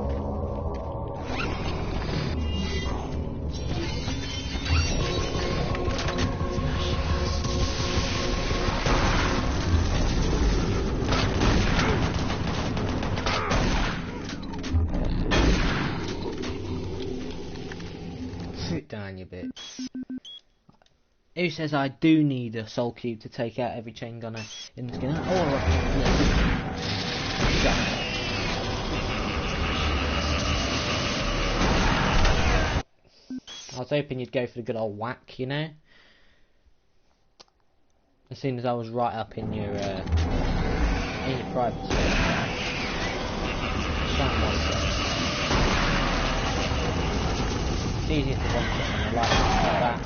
Sit down, you bitch. Who says I do need a soul cube to take out every chain gunner in the skin? I was hoping you'd go for the good old whack, you know? As soon as I was right up in your private space. Stand one shot. It's easier to one shot than a light like that.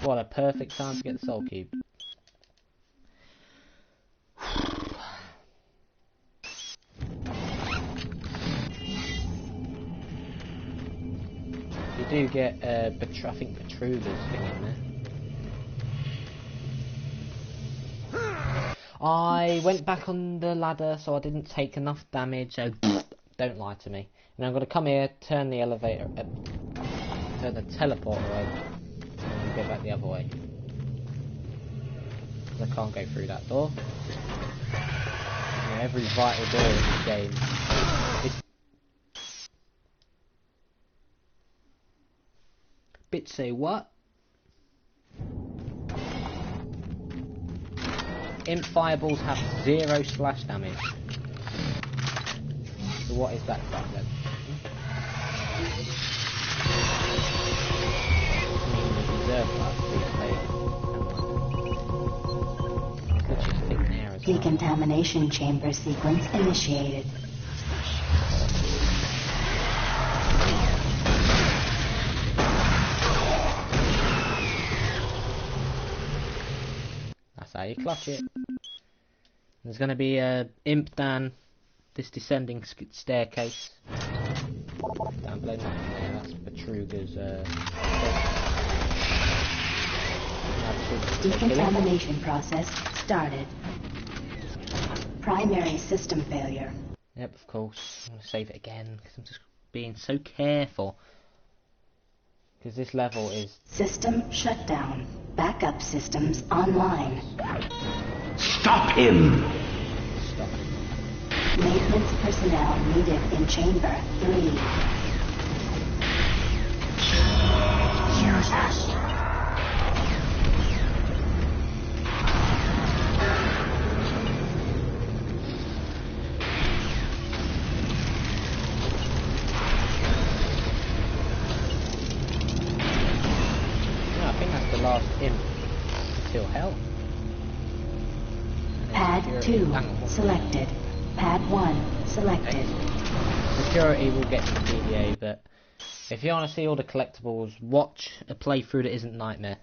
What a perfect time to get the soul cube. You do get I think Betruga's thing in there. I went back on the ladder so I didn't take enough damage, so don't lie to me. And I'm going to come here, turn the elevator, turn the teleporter over, and go back the other way. Because I can't go through that door. You know, every vital door in this game is... Bit say what? Imp fireballs have 0 splash damage. So what is that crap then? I mean, they deserve that, these players. Let's just stick in there as well. Decontamination chamber sequence initiated. That's how you clutch it. There's going to be a imp down this descending staircase. Down below nothing there, that's Betruga's Decontamination process started. Primary system failure. Yep, of course. I'm going to save it again because I'm just being so careful. Because this level is... System shutdown. Backup systems online. Stop him! Stop. Maintenance personnel needed in chamber 3. Yeah, I think that's the last imp until hell. Pad 2 selected. Pad 1 selected. Security will get to the PDA, but if you want to see all the collectibles, watch a playthrough that isn't Nightmare.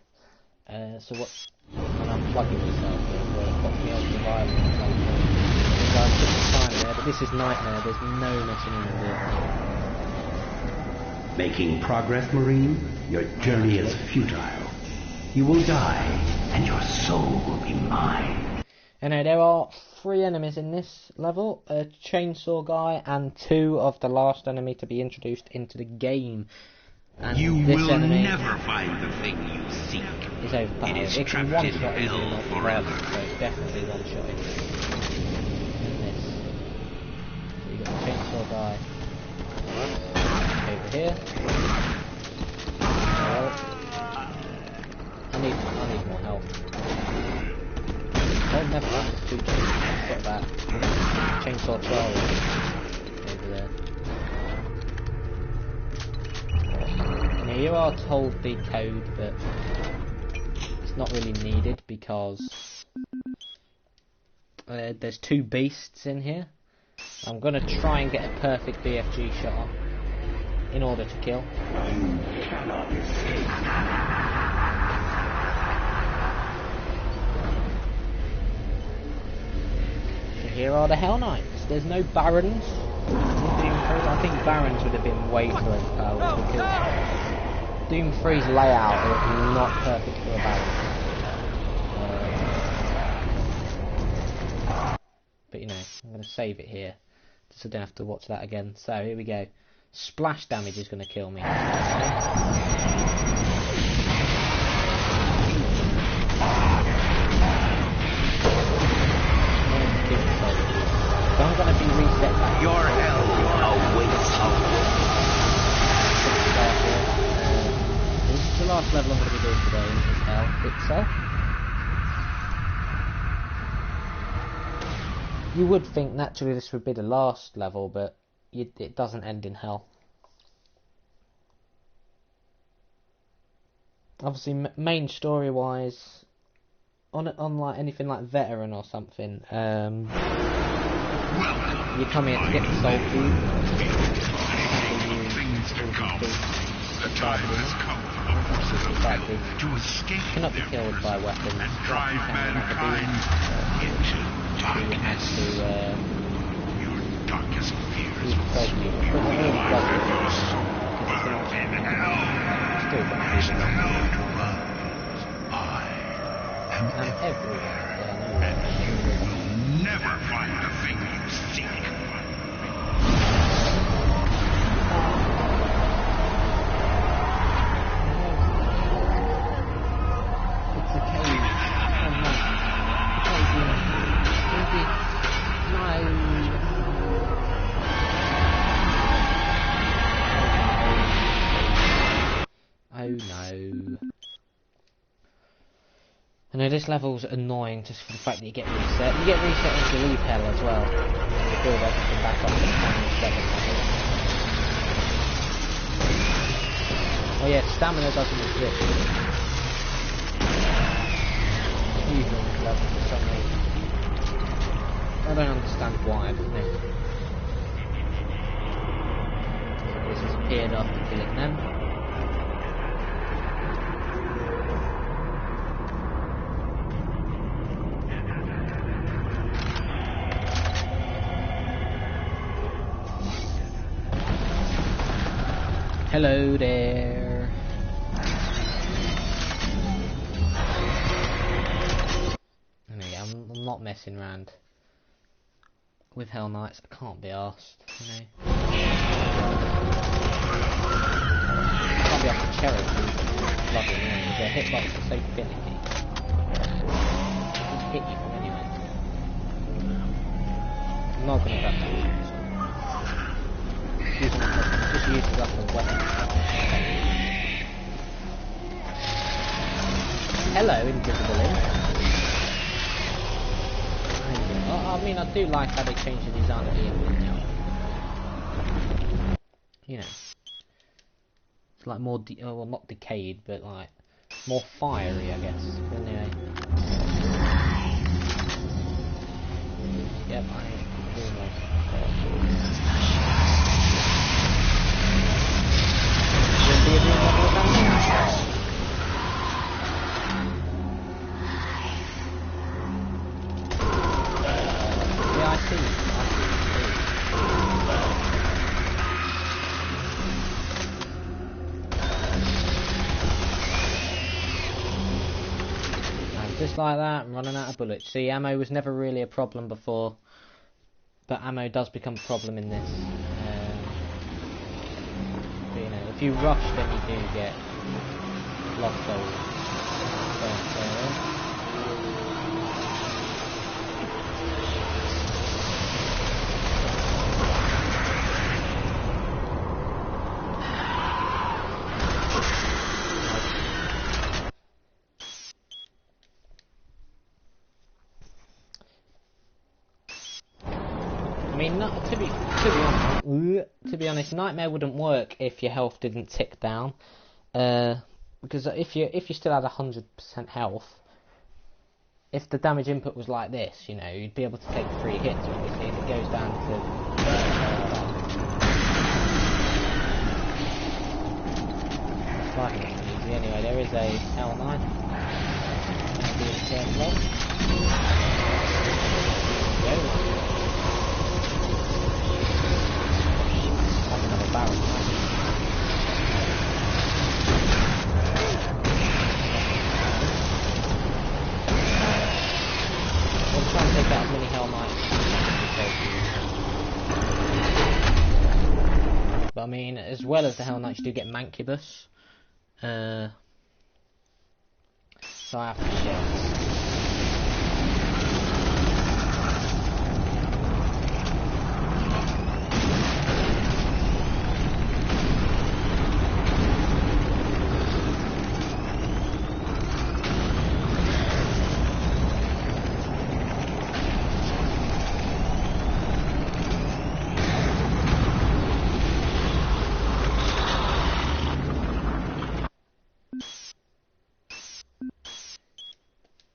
So what? And I'm plugging myself here for me on survival. So I took the time there, but this is Nightmare. There's no messing with it. Making progress, Marine? Your journey is futile. You will die, and your soul will be mine. Anyway, there are 3 enemies in this level, a chainsaw guy and 2 of the last enemy to be introduced into the game. And You this will enemy never find the thing you seek. is overpowered. It is It can trapped in one-shot hell easily, not forever. survival, so it's definitely one-shotting. And this. So you got the chainsaw guy over here. Well, I need more health. Oh, never mind, there's 2 chainsaws. Got that. Chainsaw Charlie over there. Now you are told the code, but it's not really needed because there's 2 beasts in here. I'm gonna try and get a perfect BFG shot on in order to kill. Here are the Hell Knights. There's no Barons. I think Barons would have been way too overpowered because Doom 3's layout is not perfect for a Baron. But you know, I'm going to save it here so I don't have to watch that again. So here we go. Splash damage is going to kill me. So I'm going to be reset back. Your hell awaits. This is the last level I'm going to be doing today, is hell itself. You would think naturally this would be the last level, but it doesn't end in hell. Obviously, main story wise, on like anything like Veteran or something, you come here to get the soul food. The time has come to escape Cannot be killed by weapons. and drive mankind into darkness. Your darkest fears will burn in hell. There's no one to love. I am Everywhere. and you will never find the thing you seek. It's a cave. I know this level's annoying just for the fact that you get reset. You get reset once you leave hell as well. And you build everything back up to the final 7 level. Oh yeah, stamina doesn't exist. It's usually on this level for some reason. I don't understand why, but no. This has appeared after killing them. Hello there. Anyway, I'm not messing around with Hell Knights. I can't be arsed, you know. I can't be arsed with Cherokee. Bloody annoying. Their hitbox is so finicky. Just hit you from anywhere. I'm not gonna touch that. Just use it up as a weapon. Hello, invisible imp. I mean, I do like how they changed the design of the imp now. You know, it's like more, well, not decayed, but like more fiery, I guess. But anyway. Yep, I am almost. Yeah, I see. And just like that, I'm running out of bullets. See, ammo was never really a problem before, but ammo does become a problem in this. But, you know, if you rush, then you do get lost souls. I mean, to be honest, Nightmare wouldn't work if your health didn't tick down. Because if you still had 100% health, if the damage input was like this, you know, you'd be able to take 3 hits. Obviously, if it goes down to it's like it's easy. Anyway, there is a Hell Knight. Being careful. Another barrel. We'll try and take out as many Hell Knights as but I mean, as well as the Hell Knights, you do get Mancubus. So I have to share.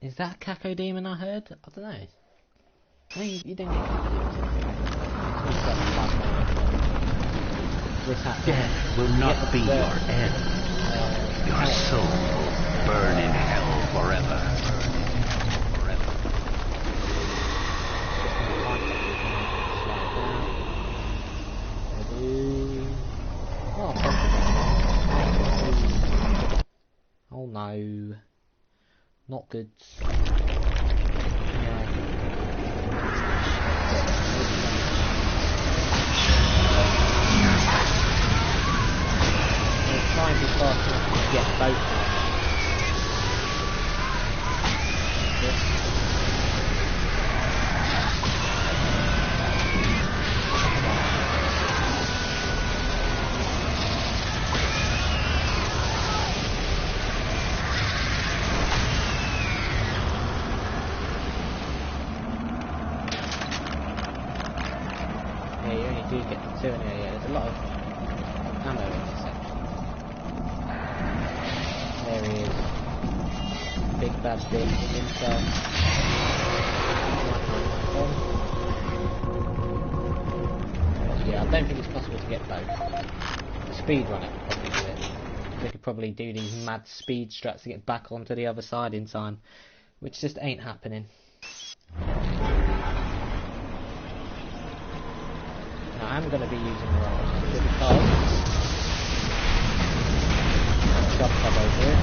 Is that Caco Demon I heard? I don't know. No, you don't get Death will not be your end. Your soul will burn in hell forever. Oh no. Not good. Trying to fast enough to get both. do get the two in here. Yeah, there's a lot of ammo in this section. There he is. Big bad bitch with himself. Yeah, I don't think it's possible to get both. The speedrunner could probably do it. They could probably do these mad speed struts to get back onto the other side in time, which just ain't happening. Now, I'm going to be using the rocket launcher because shot club over it.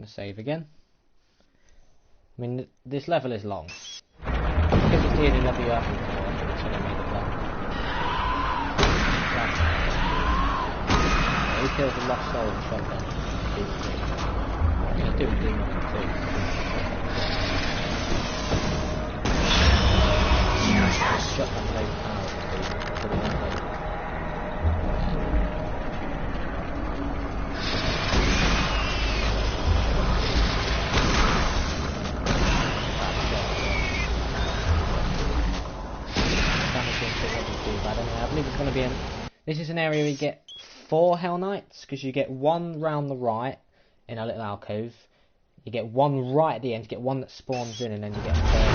Save again. I mean, this level is long. Because it's nearly level you up before, I think it's going to make it long. He kills a lost soul with a shotgun. I'm going to do a demon too. Shotgun's overpowered. This is an area where you get 4 Hell Knights, because you get one round the right in a little alcove, you get one right at the end, you get one that spawns in, and then you get a third.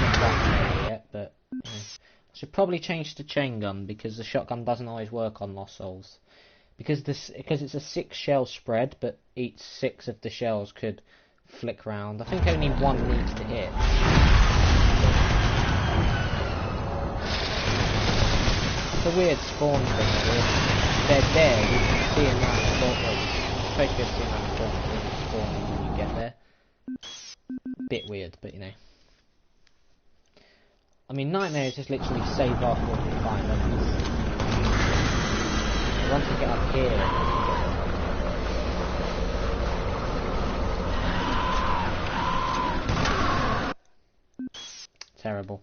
Not quite yet, but you know. I should probably change to chain gun, because the shotgun doesn't always work on Lost Souls. Because it's a 6 shell spread, but each 6 of the shells could flick round. I think only one needs to hit. It's a weird spawn thing. They're there, you can see them around the corner. You're supposed to be able to see them around the corner, but they spawn when you get there. Bit weird, but you know. I mean, Nightmare is just literally save after all the find enemies. So once we get up here, terrible.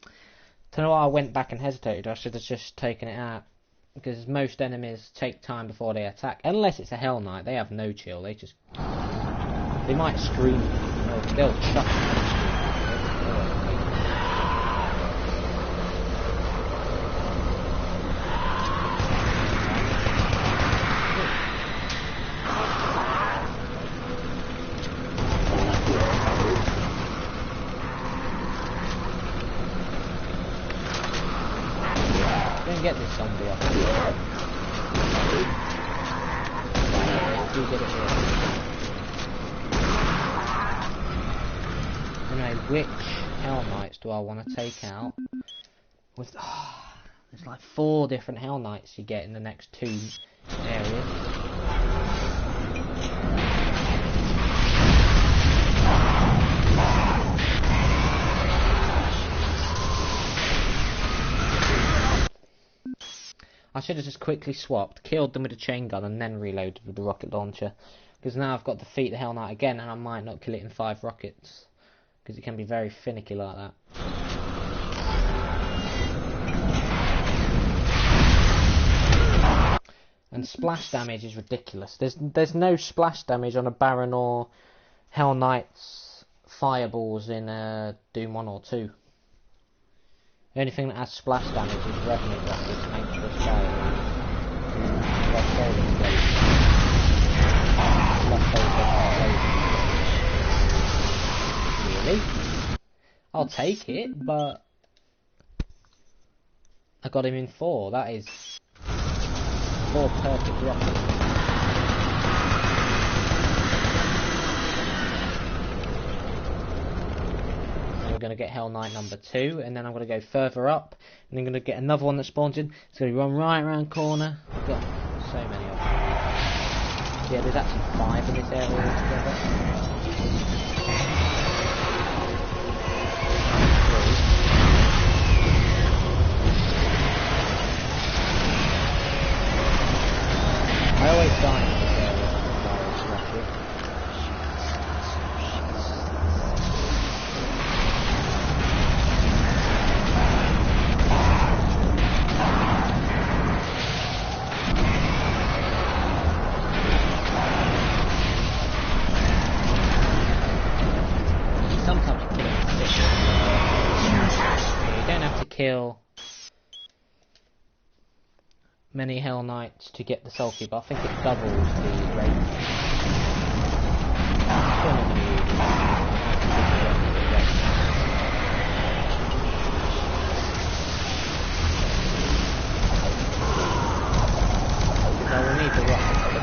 I don't know why I went back and hesitated. I should have just taken it out, because most enemies take time before they attack, unless it's a Hell Knight. They have no chill. They might scream. They'll chuck. Get this zombie off. Do get it here. Anyway, which Hell Knights do I want to take out? With there's like 4 different Hell Knights you get in the next 2 areas. I should have just quickly swapped, killed them with a chain gun, and then reloaded with the rocket launcher. Because now I've got to defeat the Hell Knight again, and I might not kill it in 5 rockets. Because it can be very finicky like that. And splash damage is ridiculous. There's no splash damage on a Baron or Hell Knight's fireballs in Doom 1 or 2. The only thing that has splash damage is Revenant Rockets and Anxious Fire. Really? I'll take it, but I got him in 4. That is 4 perfect rockets. We're going to get Hell Knight number 2, and then I'm going to go further up, and then I'm going to get another one that spawns in. It's going to run right around corner. I've got so many of them. Yeah, there's actually 5 in this area altogether. I always die in this area. kill many Hell Knights to get the Soul Cube. I think it doubles the rate. So we'll need the rockets for the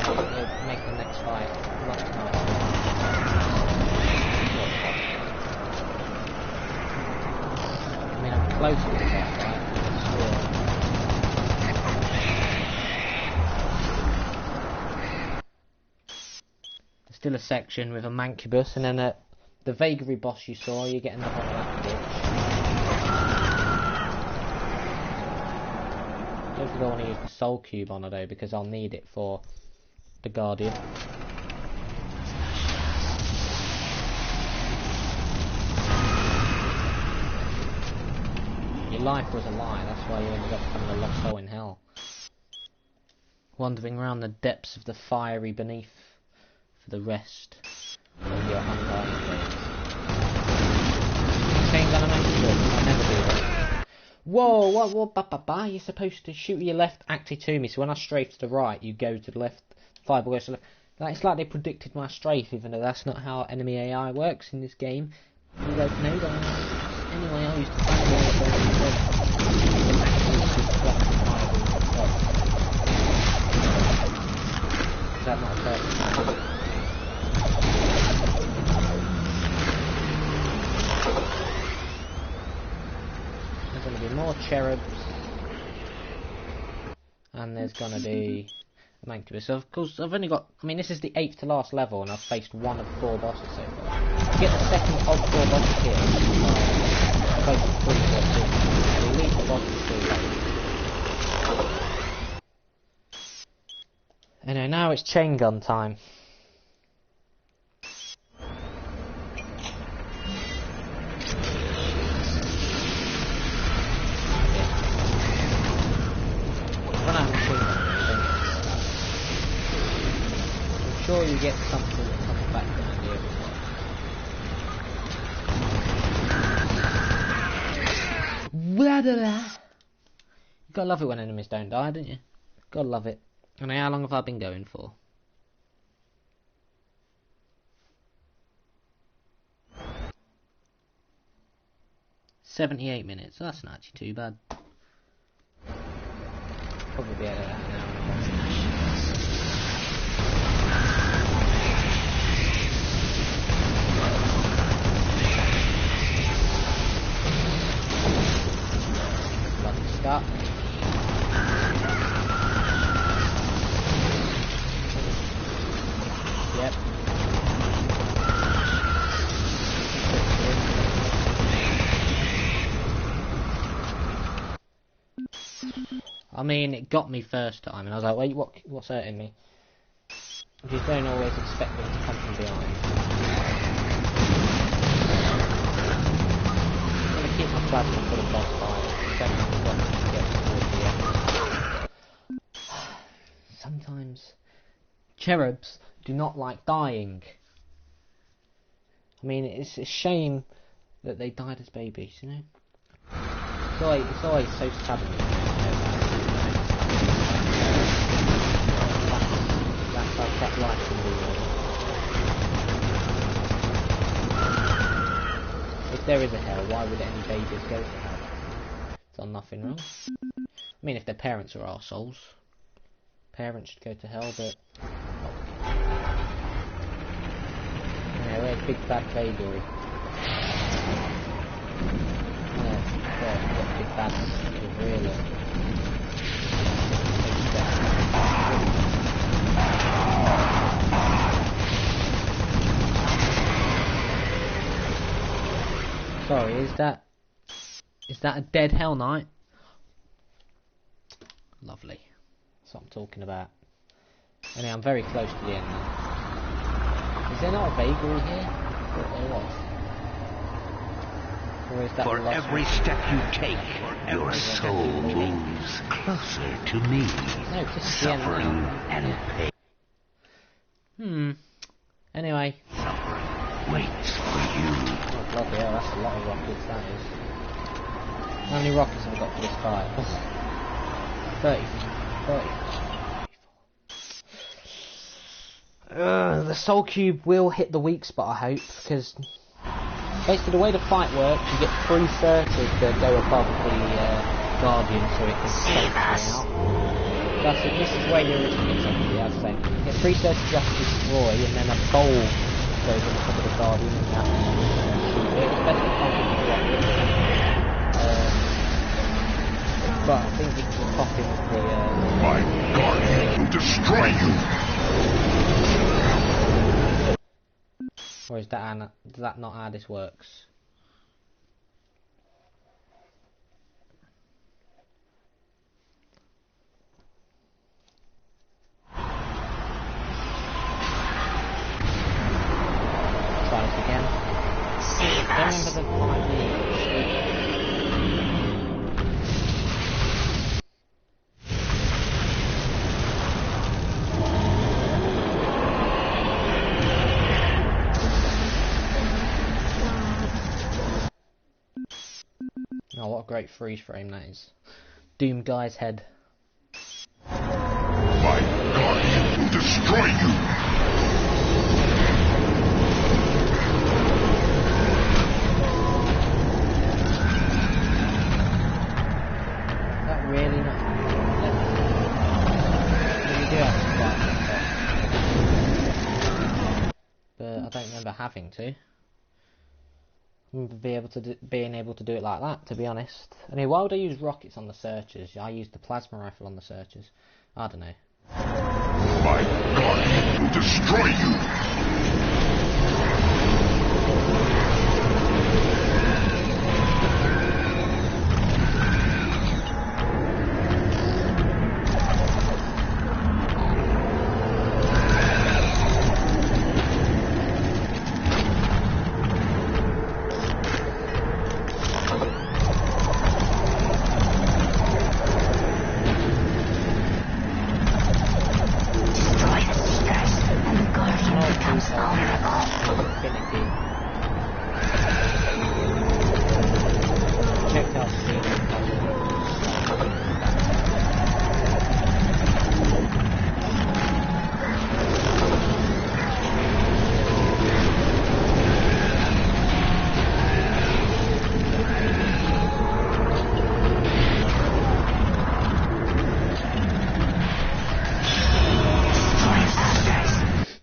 we'll make the next fight much more. I mean, I'm close to the boss fight, there's still a section with a mancubus, and then the vagary boss you saw, you get another one of that bitch. Don't think I want to use the Soul Cube on her though, because I'll need it for the Guardian. Your life was a lie, that's why you ended up becoming a lost soul in hell. Wandering around the depths of the fiery beneath for the rest of your undying days. Change animation, I never do that. Whoa, what, you're supposed to shoot with your left actually to me, so when I strafe to the right, you go to the left, fireball goes to the left. Like, it's like they predicted my strafe, even though that's not how enemy AI works in this game. You don't know that. Anyway, I used to is that not a perfect? There's going to be more cherubs, and there's going to be a mancubus. So of course, I've only got. I mean, this is the 8th to last level, and I've faced one of 4 bosses so far. To get the second of 4 bosses here, I've faced 3 bosses. We'll leave the bosses till later. Anyway, now it's chain gun time. I'm sure you get something that comes back from the other side. You gotta love it when enemies don't die, don't you? Gotta love it. And how long have I been going for? "78 minutes. That's not actually too bad. Probably be out of that now. Lucky start. Yep. I mean, it got me first time, and I was like, wait, what's hurting me? You just don't always expect them to come from behind. I'm going to keep my plasma for the boss fight. Don't have to get towards the end. Sometimes cherubs do not like dying. I mean, it's a shame that they died as babies, you know? It's always so sudden. That life can be if there is a hell, why would any babies go to hell? It's done nothing wrong. I mean, if their parents are arseholes, parents should go to hell, but yeah, where's Big Bad Vagary? Yeah, Big Bad really. Sorry, is that a dead Hell Knight? Lovely. That's what I'm talking about. Anyway, I'm very close to the end now. Is there not a vagary here? I thought there was. Or is that For every step you take, your soul moves closer to me. No, just suffering and pain. Anyway. Waits for you. Oh bloody hell, that's a lot of rockets, that is. How many rockets have I got for this fight? 30. The Soul Cube will hit the weak spot, I hope, because basically the way the fight works, you get 3 searches that go above the Guardian so it can stop out. This is where you originally get something, as I say. You get 3 searches you have to destroy, and then a bowl goes on top of the Guardian and you have to shoot it. It's best to pump it with rockets. But I think you can pop in with the... My Guardian will destroy you! Or is that not how this works? Try this again. Don't remember the fight being Oh, what a great freeze frame that is. Doom Guy's head. My Guardian will destroy you! Is that really not... You do have to fight, but I don't remember having to. Being able to do it like that, to be honest. Anyway, why would I use rockets on the searchers? I used the plasma rifle on the searchers. I don't know. My Guardian will destroy you!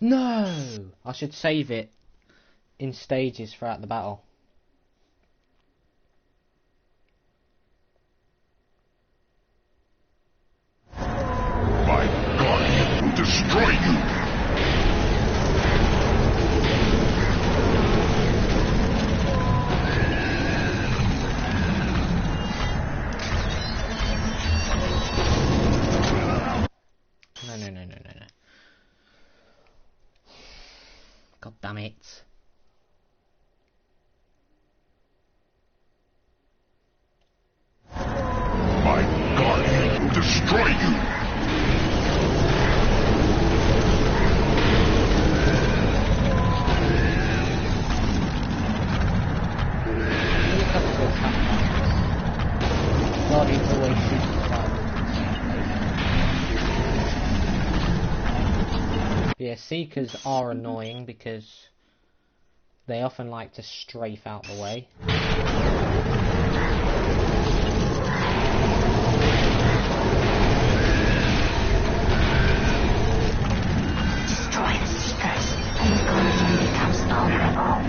No! I should save it in stages throughout the battle. My Guardian will destroy you! No. God damn it. My Guardian will destroy you! Guardians always shoot the fire. Yeah, Seekers are annoying because they often like to strafe out the way. Destroy the Seekers, and the Guardian becomes vulnerable.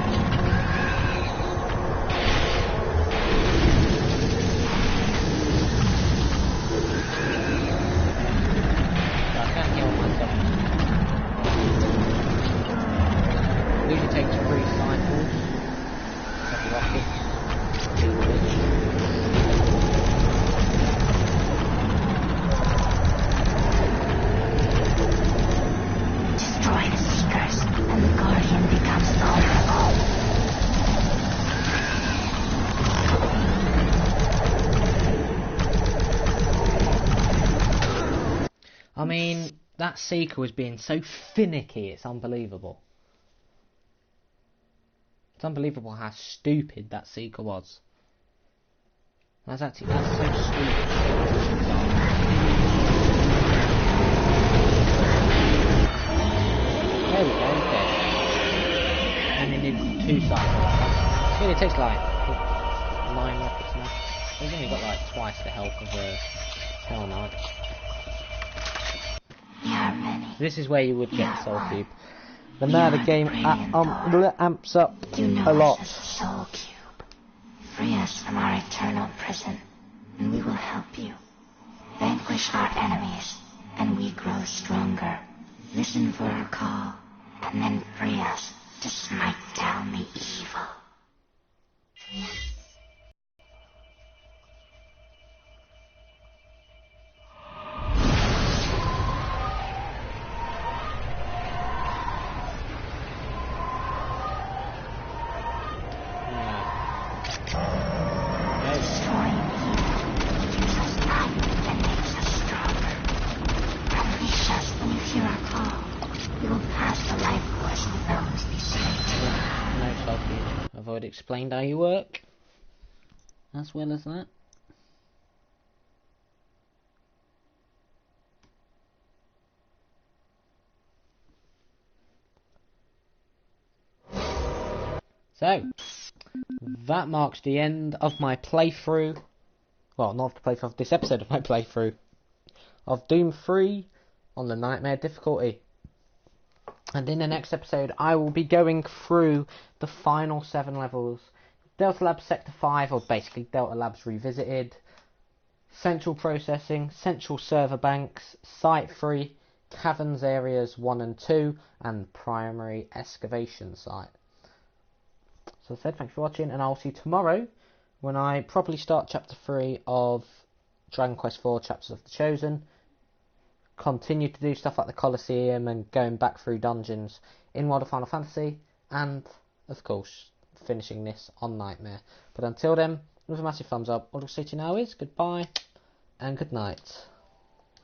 I can't heal myself. Usually takes 3 cycles of rockets. Destroy the Seekers, and the Guardian becomes vulnerable. I mean, that Seeker was being so finicky, it's unbelievable. It's unbelievable how stupid that seeker was. That's so stupid. There we go, he's dead. And he did 2 cycles. It really takes like 9 rockets now. He's only got like twice the health of a Hell Knight. This is where you would get the Soul Cube. But now the game amps up a lot. Soul Cube. Free us from our eternal prison, and we will help you. Vanquish our enemies, and we grow stronger. Listen for our call, and then free us to smite down the evil. I've already explained how you work, as well as that. So, that marks the end of my playthrough. Well, not of the playthrough, of this episode of my playthrough of Doom 3 on the Nightmare difficulty. And in the next episode, I will be going through the final 7 levels. Delta Labs Sector 5, or basically Delta Labs Revisited. Central Processing, Central Server Banks, Site 3, Caverns Areas 1 and 2, and Primary Excavation Site. So I said, thanks for watching, and I'll see you tomorrow when I properly start Chapter 3 of Dragon Quest IV Chapters of the Chosen. Continue to do stuff like the Colosseum and going back through dungeons in World of Final Fantasy, and of course finishing this on Nightmare. But until then, with a massive thumbs up, all I'll say to you now is goodbye and good night.